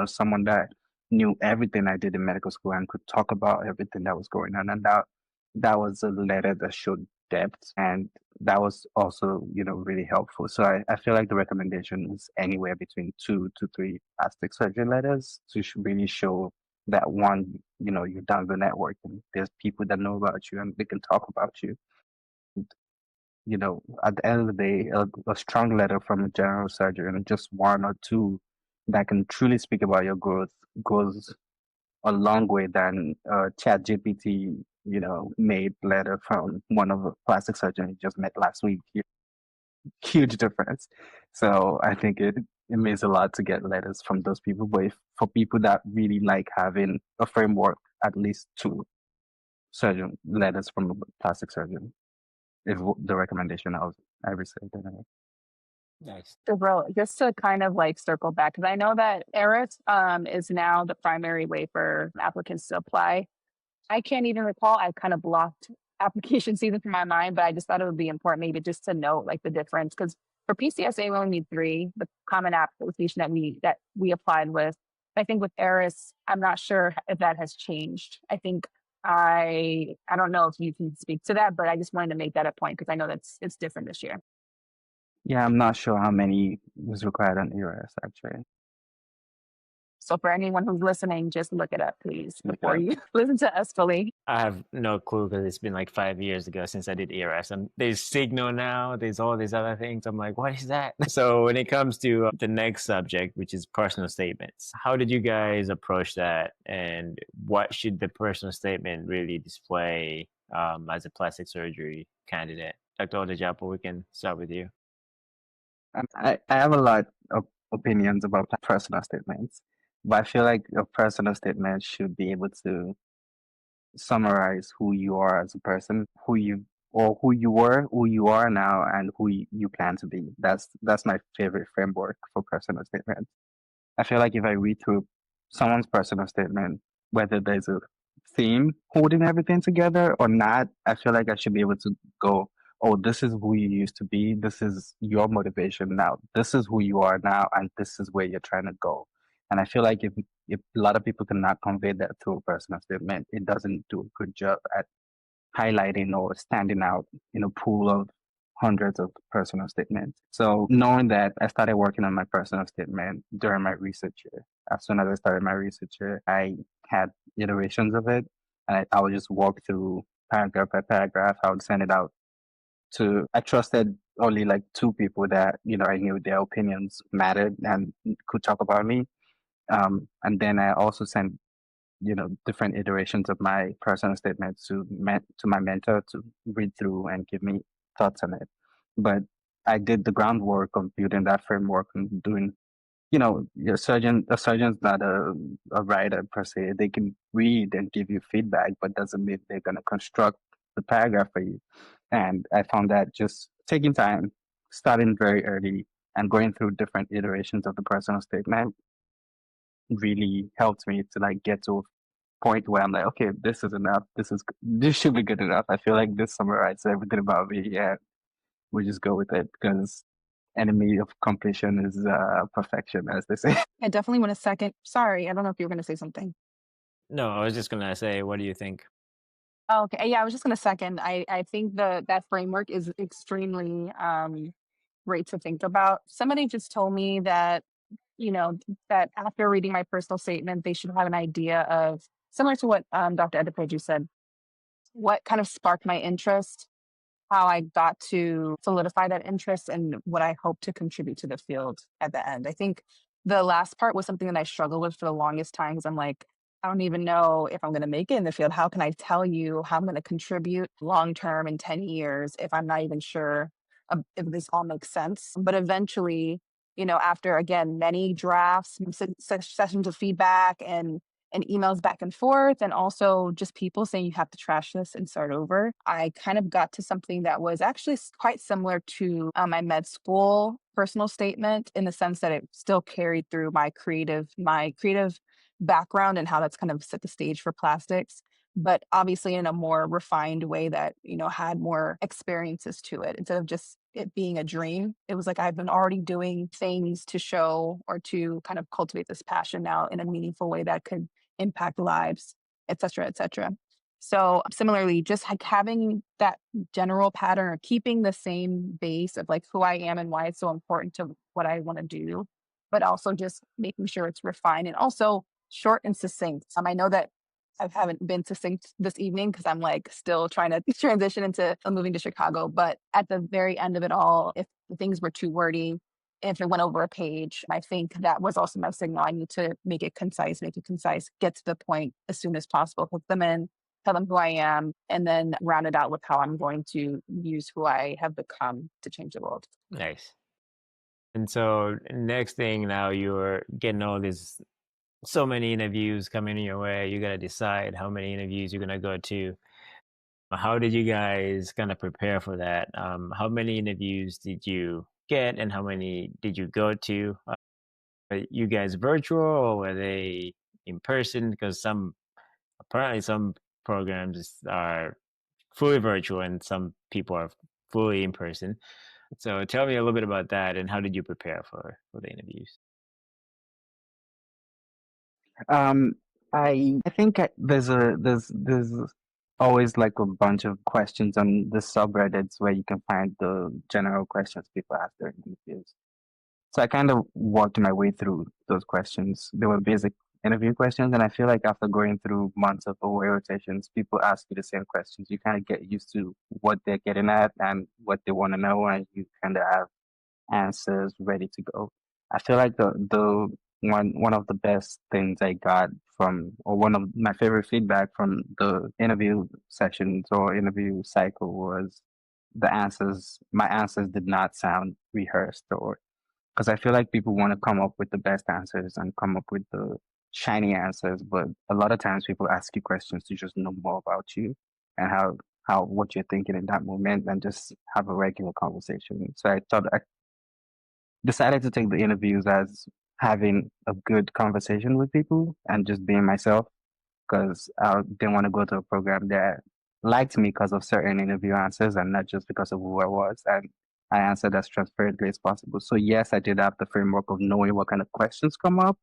someone that knew everything I did in medical school and could talk about everything that was going on. And that was a letter that showed depth, and that was also, really helpful. So I feel like the recommendation is anywhere between 2 to 3 plastic surgery letters to really show that one, you've done the network and there's people that know about you and they can talk about you. At the end of the day, a strong letter from a general surgeon, and just 1 or 2 that can truly speak about your growth, goes a long way than a chat GPT, made letter from one of the plastic surgeons you just met last week. Huge difference. So I think it means a lot to get letters from those people. But for people that really like having a framework, at least 2 surgeon letters from a plastic surgeon is the recommendation I received. Nice. So, bro, just to kind of like circle back, because I know that ERIS is now the primary way for applicants to apply. I can't even recall. I kind of blocked application season from my mind, but I just thought it would be important maybe just to note like the difference. Because for PCSA, we only need 3, the common application that we applied with. I think with ERIS, I'm not sure if that has changed. I don't know if you can speak to that, but I just wanted to make that a point because I know it's different this year. Yeah, I'm not sure how many was required on ERS actually. So for anyone who's listening, just look it up, please, Look it before up. you listen to us fully. I have no clue because it's been like 5 years ago since I did ERS. There's Signal now. There's all these other things. I'm like, what is that? So when it comes to the next subject, which is personal statements, how did you guys approach that, and what should the personal statement really display as a plastic surgery candidate? Dr. Adepoju, we can start with you. I have a lot of opinions about personal statements, but I feel like a personal statement should be able to summarize who you are as a person, who you were, who you are now, and who you plan to be. That's my favorite framework for personal statements. I feel like if I read through someone's personal statement, whether there's a theme holding everything together or not, I feel like I should be able to go, oh, this is who you used to be. This is your motivation now. This is who you are now, and this is where you're trying to go. And I feel like if a lot of people cannot convey that through a personal statement, it doesn't do a good job at highlighting or standing out in a pool of hundreds of personal statements. So knowing that, I started working on my personal statement during my research year. As soon as I started my research year, I had iterations of it. And I would just walk through paragraph by paragraph. I would send it out I trusted only like 2 people that, I knew their opinions mattered and could talk about me. And then I also sent different iterations of my personal statements to my mentor to read through and give me thoughts on it. But I did the groundwork of building that framework and doing, a surgeon's not a writer per se. They can read and give you feedback, but doesn't mean they're going to construct the paragraph for you. And I found that just taking time, starting very early, and going through different iterations of the personal statement really helped me to like get to a point where I'm like, okay, this is enough. This should be good enough. I feel like this summarizes everything about me. Yeah. we just go with it because enemy of completion is perfection, as they say. I definitely want a second. Sorry, I don't know if you were going to say something. No, I was just gonna say, what do you think? Oh, okay. Yeah, I was just going to second. I think that framework is extremely great to think about. Somebody just told me that, you know, that after reading my personal statement, they should have an idea of, similar to what Dr. Adepoju said, what kind of sparked my interest, how I got to solidify that interest, and what I hope to contribute to the field at the end. I think the last part was something that I struggled with for the longest time because I'm like, I don't even know if I'm going to make it in the field. How can I tell you how I'm going to contribute long term in 10 years if I'm not even sure if this all makes sense? But eventually, after again, many drafts, sessions of feedback and emails back and forth, and also just people saying you have to trash this and start over, I kind of got to something that was actually quite similar to my med school personal statement, in the sense that it still carried through my creative background and how that's kind of set the stage for plastics, but obviously in a more refined way that had more experiences to it. Instead of just it being a dream, it was like I've been already doing things to show or to kind of cultivate this passion now in a meaningful way that could impact lives, et cetera, et cetera. So similarly, just like having that general pattern or keeping the same base of like who I am and why it's so important to what I want to do, but also just making sure it's refined and also short and succinct. I know that I haven't been succinct this evening because I'm like still trying to transition into moving to Chicago. But at the very end of it all, if the things were too wordy, if it went over a page, I think that was also my signal. I need to make it concise, get to the point as soon as possible, hook them in, tell them who I am, and then round it out with how I'm going to use who I have become to change the world. Nice. And so next thing, now you're getting all these so many interviews coming your way. You gotta decide how many interviews you're gonna go to. How did you guys kind of prepare for that? How many interviews did you get, and how many did you go to? Are you guys virtual, or were they in person? Because apparently some programs are fully virtual, and some people are fully in person. So tell me a little bit about that, and how did you prepare for the interviews? Um, I think there's always like a bunch of questions on the subreddits where you can find the general questions people ask during interviews. So I kind of worked my way through those questions. They were basic interview questions, and I feel like after going through months of away rotations, people ask you the same questions. You kind of get used to what they're getting at and what they want to know, and you kind of have answers ready to go. I feel like the one of the best things I got from, or one of my favorite feedback from the interview sessions or interview cycle was the answers. My answers did not sound rehearsed, or because I feel like people want to come up with the best answers and come up with the shiny answers, but a lot of times people ask you questions to just know more about you and how what you're thinking in that moment, and just have a regular conversation. So I thought I decided to take the interviews as having a good conversation with people and just being myself, because I didn't want to go to a program that liked me because of certain interview answers and not just because of who I was. And I answered as transparently as possible. So yes, I did have the framework of knowing what kind of questions come up,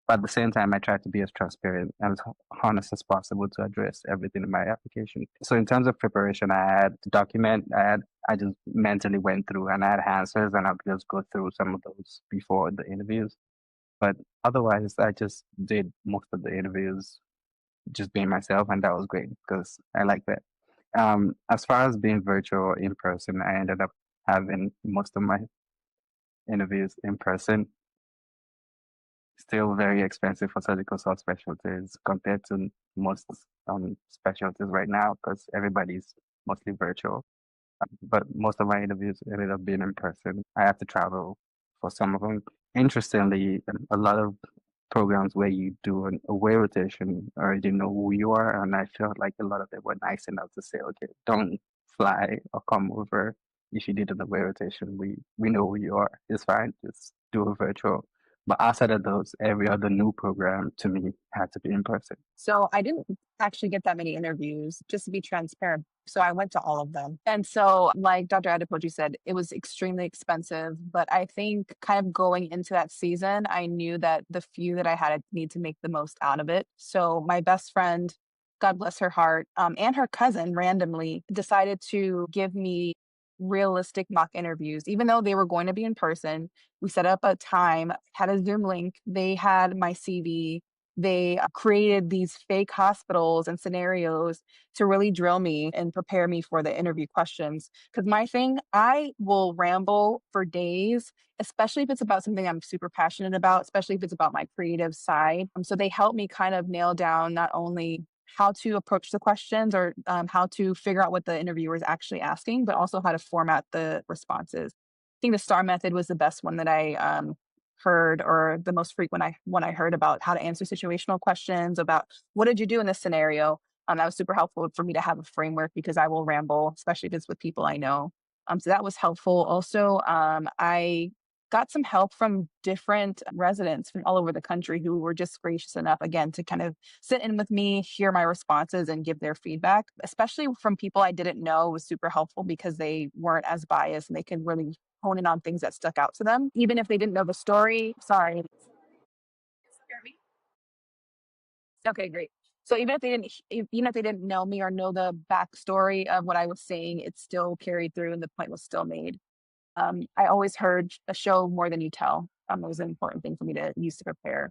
but at the same time, I tried to be as transparent and as honest as possible to address everything in my application. So in terms of preparation, I had to document. I just mentally went through and I had answers, and I'll just go through some of those before the interviews. But otherwise, I just did most of the interviews just being myself, and that was great because I like that. As far as being virtual or in person, I ended up having most of my interviews in person. Still very expensive for surgical subspecialties compared to most specialties right now because everybody's mostly virtual. But most of my interviews ended up being in person. I have to travel for some of them. Interestingly, a lot of programs where you do an away rotation already know who you are, and I felt like a lot of them were nice enough to say, okay, don't fly or come over. If you did an away rotation, we know who you are. It's fine. Just do a virtual. But outside of those, every other new program to me had to be in person. So I didn't actually get that many interviews, just to be transparent. So I went to all of them. And so, like Dr. Adepoju said, it was extremely expensive. But I think kind of going into that season, I knew that the few that I had, I need to make the most out of it. So my best friend, God bless her heart, and her cousin randomly decided to give me realistic mock interviews, even though they were going to be in person. We set up a time, had a Zoom link. They had my CV. They created these fake hospitals and scenarios to really drill me and prepare me for the interview questions. Because my thing, I will ramble for days, especially if it's about something I'm super passionate about, especially if it's about my creative side. So they help me kind of nail down not only how to approach the questions or how to figure out what the interviewer is actually asking, but also how to format the responses. I think the STAR method was the best one that I heard, or the most frequent one I heard about how to answer situational questions about what did you do in this scenario. That was super helpful for me to have a framework because I will ramble, especially if it's with people I know. So that was helpful. Also, I got some help from different residents from all over the country who were just gracious enough, again, to kind of sit in with me, hear my responses, and give their feedback, especially from people I didn't know was super helpful because they weren't as biased and they could really hone in on things that stuck out to them, even if they didn't know the story. Sorry. Okay, great. So even if they didn't know me or know the backstory of what I was saying, it still carried through and the point was still made. I always heard a show more than you tell. It was an important thing for me to use to prepare.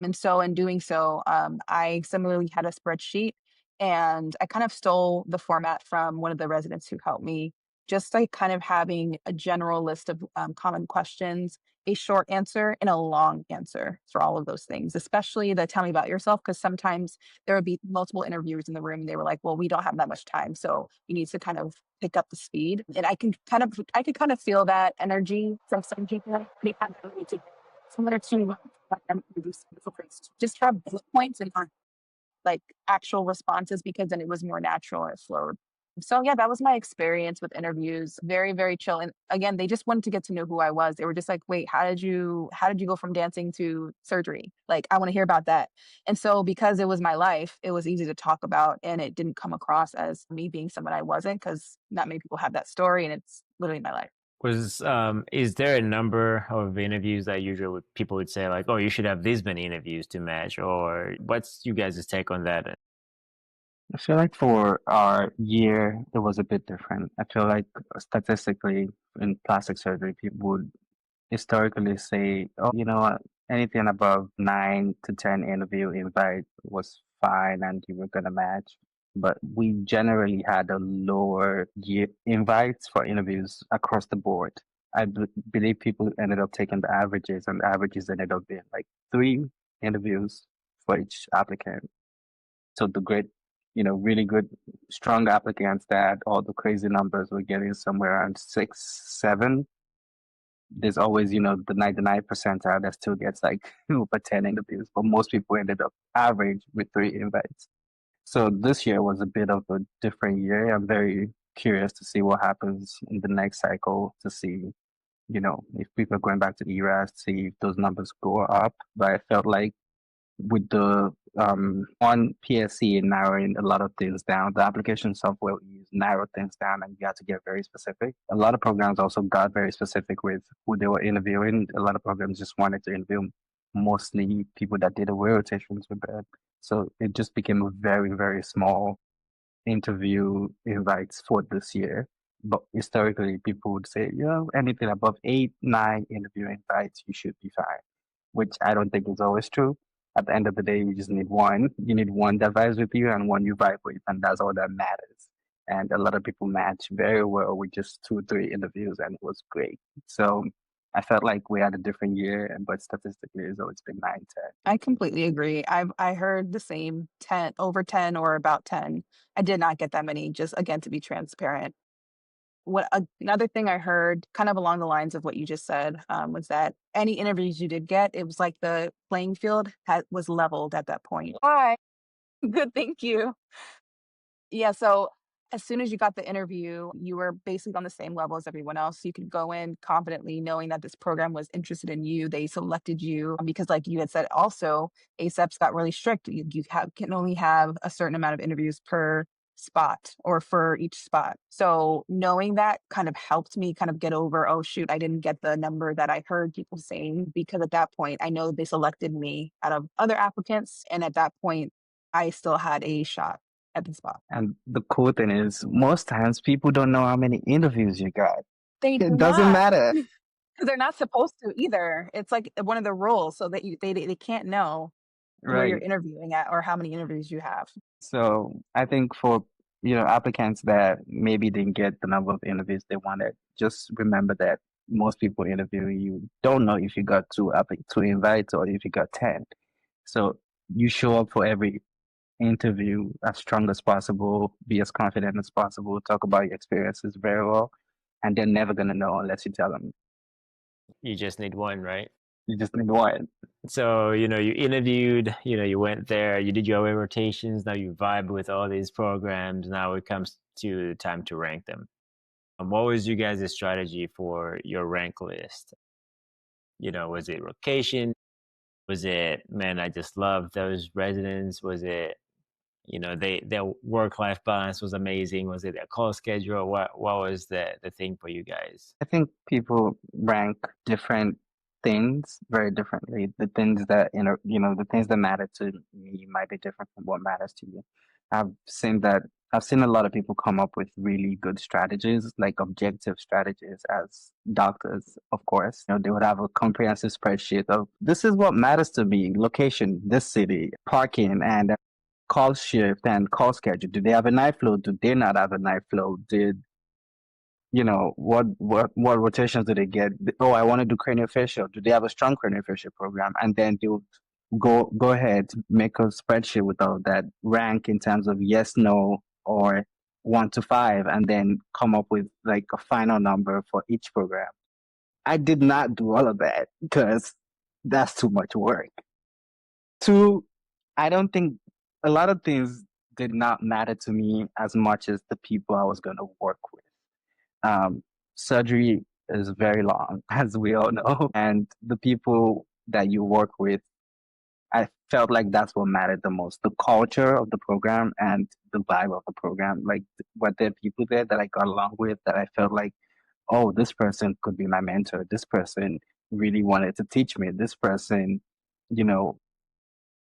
And so in doing so, I similarly had a spreadsheet and I kind of stole the format from one of the residents who helped me, just like kind of having a general list of common questions, a short answer, and a long answer for all of those things, especially the tell me about yourself, because sometimes there would be multiple interviewers in the room and they were like, well, we don't have that much time. So you need to kind of pick up the speed. And I could kind of feel that energy from some people. They have the ability to similar to just have bullet points and not like actual responses because then it was more natural and it flowed. So yeah, that was my experience with interviews. Very, very chill. And again, they just wanted to get to know who I was. They were just like, wait, how did you go from dancing to surgery? Like, I want to hear about that. And so because it was my life, it was easy to talk about and it didn't come across as me being someone I wasn't, because not many people have that story and it's literally my life. Was is there a number of interviews that usually people would say like, oh, you should have this many interviews to match, or what's you guys' take on that? I feel like for our year, it was a bit different. I feel like statistically in plastic surgery, people would historically say, oh, you know what, anything above 9 to 10 interview invite was fine and you were going to match. But we generally had a lower year invites for interviews across the board. Believe people ended up taking the averages, and the averages ended up being like 3 interviews for each applicant. So the great, really good, strong applicants that all the crazy numbers were getting somewhere around 6, 7. There's always, the 99 percentile that still gets like over 10 interviews, but most people ended up average with 3 invites. So this year was a bit of a different year. I'm very curious to see what happens in the next cycle to see, if people are going back to the ERAS, see if those numbers go up. But I felt like with the on PSC narrowing a lot of things down, the application software we use narrowed things down and you had to get very specific. A lot of programs also got very specific with who they were interviewing. A lot of programs just wanted to interview mostly people that did away rotations with that. So it just became a very, very small interview invites for this year. But historically, people would say, anything above 8, 9 interview invites, you should be fine, which I don't think is always true. At the end of the day, you just need one. You need one that vibes with you and one you vibe with, and that's all that matters. And a lot of people match very well with just 2, 3 interviews, and it was great. So I felt like we had a different year, but statistically, it's always been 9, 10. I completely agree. I heard the same 10 over 10 or about 10. I did not get that many, just again to be transparent. Another thing I heard kind of along the lines of what you just said was that any interviews you did get, it was like the playing field was leveled at that point. Hi. Good, thank you. Yeah, so as soon as you got the interview, you were basically on the same level as everyone else. You could go in confidently knowing that this program was interested in you. They selected you because, like you had said, also, ASAP's got really strict. Can only have a certain amount of interviews per spot or for each spot. So knowing that kind of helped me kind of get over, oh, shoot, I didn't get the number that I heard people saying, because at that point, I know they selected me out of other applicants. And at that point, I still had a shot at the spot. And the cool thing is, most times people don't know how many interviews you got. They do It doesn't not, matter, because they're not supposed to either. It's like one of the rules, so that they can't know where you're right? interviewing at or how many interviews you have. So I think for applicants that maybe didn't get the number of interviews they wanted, just remember that most people interviewing you don't know if you got two invites or if you got 10. So you show up for every interview as strong as possible, be as confident as possible, talk about your experiences very well, and they're never gonna know unless you tell them. You just need one, right? You just need one. So, you interviewed, you went there, you did your rotations, now you vibe with all these programs. Now it comes to the time to rank them. What was you guys' strategy for your rank list? Was it location? Was it, man, I just love those residents? Was it, their work-life balance was amazing? Was it their call schedule? What was the thing for you guys? I think people rank different things very differently. The things that the things that matter to me might be different from what matters to you. I've seen that. I've seen a lot of people come up with really good strategies, like objective strategies as doctors, of course. They would have a comprehensive spreadsheet of this is what matters to me, location, this city, parking, and call shift and call schedule. Do they have a night flow? Do they not have a night flow? Did what rotations do they get? Oh, I want to do craniofacial. Do they have a strong craniofacial program? And then they would go ahead, make a spreadsheet with all that, rank in terms of yes, no, or 1 to 5, and then come up with like a final number for each program. I did not do all of that because that's too much work. Two, I don't think a lot of things did not matter to me as much as the people I was going to work with. Surgery is very long, as we all know, and the people that you work with, I felt like that's what mattered the most. The culture of the program and the vibe of the program. Like, were there people there that I got along with that I felt like, oh, this person could be my mentor. This person really wanted to teach me. This person, you know,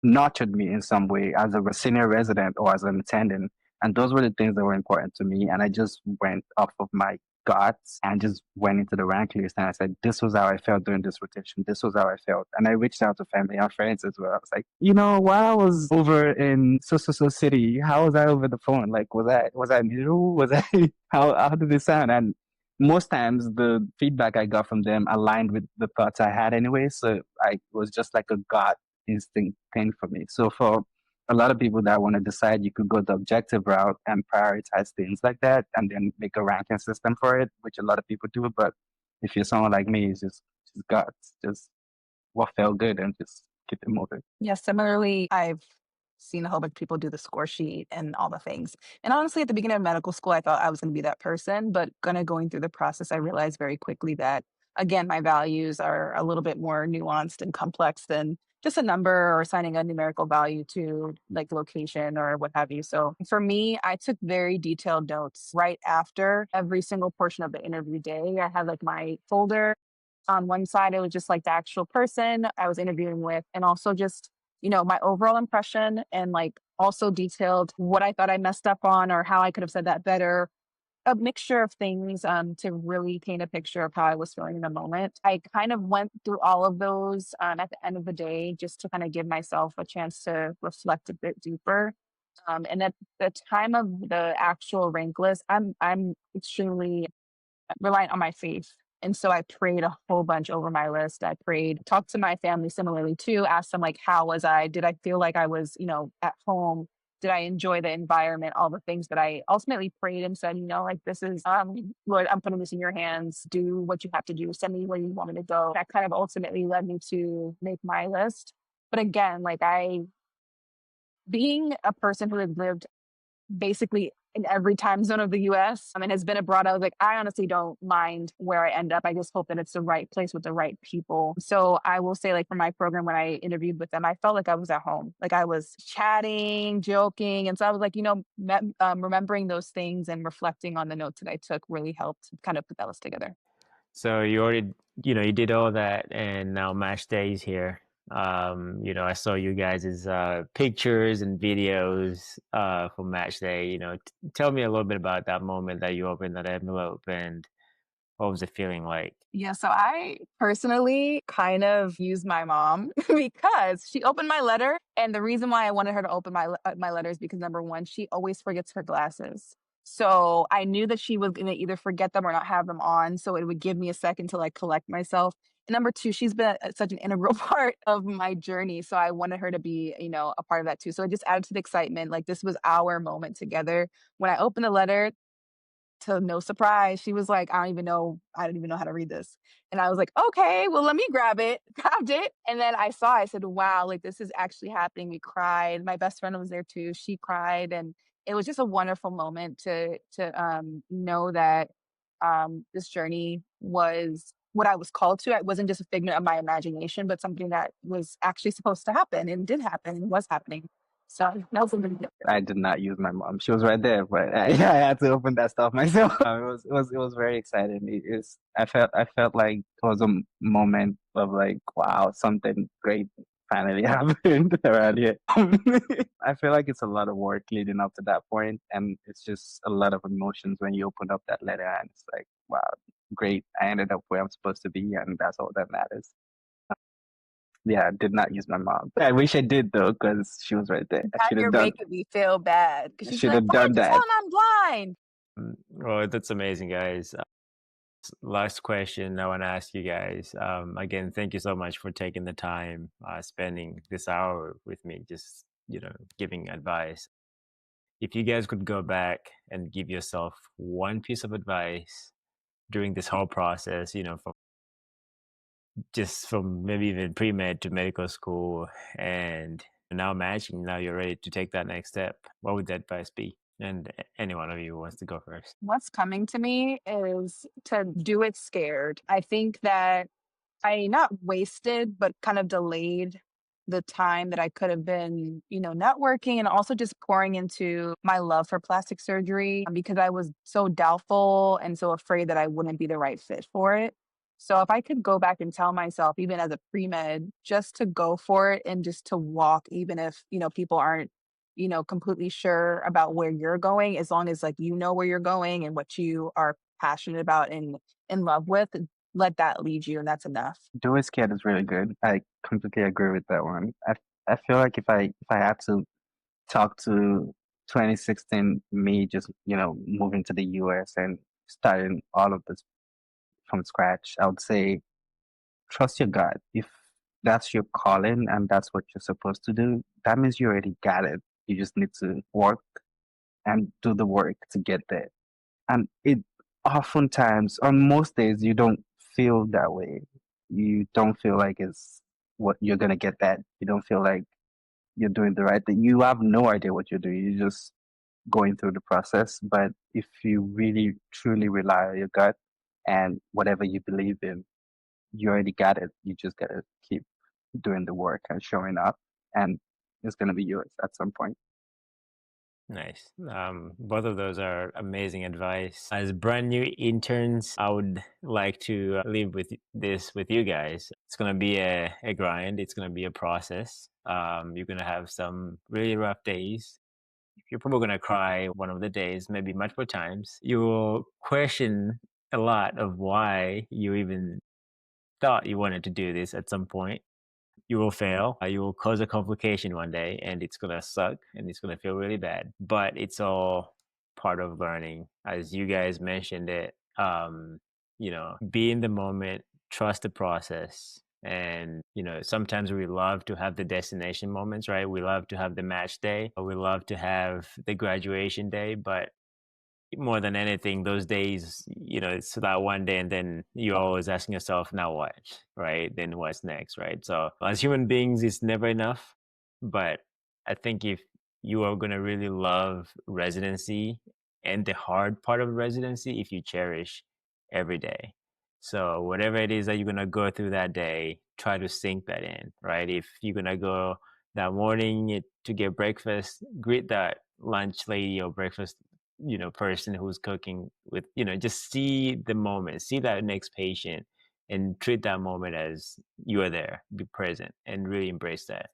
nurtured me in some way as a senior resident or as an attendant. And those were the things that were important to me. And I just went off of my guts and just went into the rank list. And I said, this was how I felt during this rotation. This was how I felt. And I reached out to family and friends as well. I was like, while I was over in so city, how was I over the phone? Like, was I miserable? Was I, how did it sound? And most times the feedback I got from them aligned with the thoughts I had anyway. So I was just like a gut instinct thing for me. So for a lot of people that want to decide, you could go the objective route and prioritize things like that and then make a ranking system for it, which a lot of people do. But if you're someone like me, it's just guts, just what felt good and just keep it moving. Yeah, similarly, I've seen a whole bunch of people do the score sheet and all the things. And honestly, at the beginning of medical school, I thought I was going to be that person, but kind of going through the process, I realized very quickly that, again, my values are a little bit more nuanced and complex than just a number or assigning a numerical value to like location or what have you. So for me, I took very detailed notes right after every single portion of the interview day. I had like my folder. On one side, it was just like the actual person I was interviewing with, and also just, my overall impression, and like also detailed what I thought I messed up on or how I could have said that better. A mixture of things to really paint a picture of how I was feeling in the moment. I kind of went through all of those at the end of the day just to kind of give myself a chance to reflect a bit deeper. And at the time of the actual rank list, I'm extremely reliant on my faith. And so I prayed a whole bunch over my list. I prayed, talked to my family similarly too, asked them like, how was I? Did I feel like I was, at home? Did I enjoy the environment? All the things that I ultimately prayed and said, like, this is, Lord, I'm putting this in your hands. Do what you have to do. Send me where you want me to go. That kind of ultimately led me to make my list. But again, like being a person who had lived basically in every time zone of the US and has been abroad. I was like, I honestly don't mind where I end up. I just hope that it's the right place with the right people. So I will say, like, for my program, when I interviewed with them, I felt like I was at home. Like I was chatting, joking. And so I was like, remembering those things and reflecting on the notes that I took really helped kind of put that list together. So you already, you did all that, and now match day is here. I saw you guys' pictures and videos for match day. Tell me a little bit about that moment that you opened that envelope, and what was it feeling like? Yeah, so I personally kind of use my mom because she opened my letter, and the reason why I wanted her to open my letter is because number one, she always forgets her glasses. So I knew that she was gonna either forget them or not have them on, so it would give me a second to like collect myself. And number two, she's been such an integral part of my journey, so I wanted her to be, a part of that too. So it just added to the excitement. Like this was our moment together. When I opened the letter, to no surprise, she was like, I don't even know how to read this." And I was like, "Okay, well, let me grab it." Grabbed it, and then I said, "Wow, like, this is actually happening." We cried. My best friend was there too. She cried, and it was just a wonderful moment to know that, this journey was what I was called to. It wasn't just a figment of my imagination, but something that was actually supposed to happen and did happen and was happening. So, that was something. I did not use my mom. She was right there, but I had to open that stuff myself. It was very exciting. I felt like it was a moment of like, wow, something great finally happened around here. I feel like it's a lot of work leading up to that point, and it's just a lot of emotions when you open up that letter, and it's like, wow, great. I ended up where I'm supposed to be, and that's all that matters. Yeah, I did not use my mom. I wish I did though, because she was right there. I Now should have you're done. making me feel bad because I she's should like, have "Why'd done you tell that. him I'm blind?" Well, that's amazing, guys. Last question I want to ask you guys. Again, thank you so much for taking the time, spending this hour with me, just, giving advice. If you guys could go back and give yourself one piece of advice during this whole process, from maybe even pre-med to medical school, and now matching, now you're ready to take that next step, what would that advice be? And any one of you wants to go first. What's coming to me is to do it scared. I think that I not wasted, but kind of delayed the time that I could have been, networking and also just pouring into my love for plastic surgery because I was so doubtful and so afraid that I wouldn't be the right fit for it. So if I could go back and tell myself, even as a pre-med, just to go for it and just to walk, even if, people aren't, completely sure about where you're going, as long as like you know where you're going and what you are passionate about and in love with, let that lead you, and that's enough. Do It Scared is really good. I completely agree with that one. I feel like if I had to talk to 2016 me, just moving to the US and starting all of this from scratch, I would say trust your gut. If that's your calling and that's what you're supposed to do, that means you already got it. You just need to work and do the work to get there. And it oftentimes, on most days, you don't feel that way. You don't feel like it's what you're gonna get that. You don't feel like you're doing the right thing. You have no idea what you're doing. You're just going through the process. But if you really truly rely on your gut and whatever you believe in, you already got it. You just gotta keep doing the work and showing up, and it's gonna be yours at some point. Nice. Both of those are amazing advice. As brand new interns, I would like to leave with this with you guys. It's gonna be a grind. It's gonna be a process. You're gonna have some really rough days. You're probably gonna cry one of the days, maybe multiple times. You will question a lot of why you even thought you wanted to do this at some point. You will fail. You will cause a complication one day, and it's gonna suck, and it's gonna feel really bad. But it's all part of learning, as you guys mentioned it. Be in the moment, trust the process, and sometimes we love to have the destination moments, right? We love to have the match day, or we love to have the graduation day, but more than anything, those days, it's that one day, and then you're always asking yourself, now what, right? Then what's next, right? So as human beings, it's never enough. But I think if you are going to really love residency, and the hard part of residency if you cherish every day. So whatever it is that you're gonna go through that day, try to sink that in, right? If you're gonna go that morning to get breakfast, greet that lunch lady or breakfast, person who's cooking with, just see the moment, see that next patient, and treat that moment as you are there, be present, and really embrace that.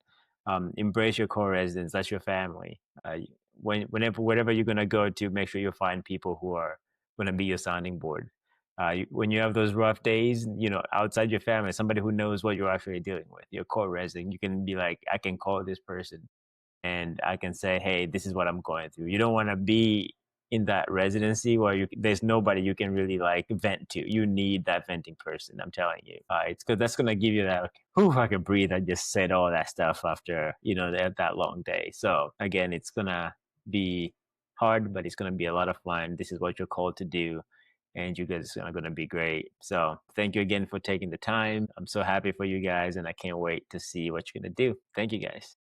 Embrace your core residents. That's your family. Whenever you're gonna go to, make sure you find people who are gonna be your sounding board. When you have those rough days, outside your family, somebody who knows what you're actually dealing with, your core resident, you can be like, I can call this person and I can say, hey, this is what I'm going through. You don't want to be in that residency where there's nobody you can really like vent to. You need that venting person. I'm telling you, it's because that's gonna give you that. Like, whew, I can breathe. I just said all that stuff after that long day. So again, it's gonna be hard, but it's gonna be a lot of fun. This is what you're called to do. And you guys are going to be great. So, thank you again for taking the time. I'm so happy for you guys, and I can't wait to see what you're going to do. Thank you guys.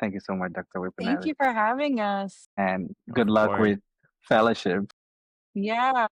Thank you so much, Dr. Thank Wibonele. you for having us. And good Of luck course. with fellowship. Yeah.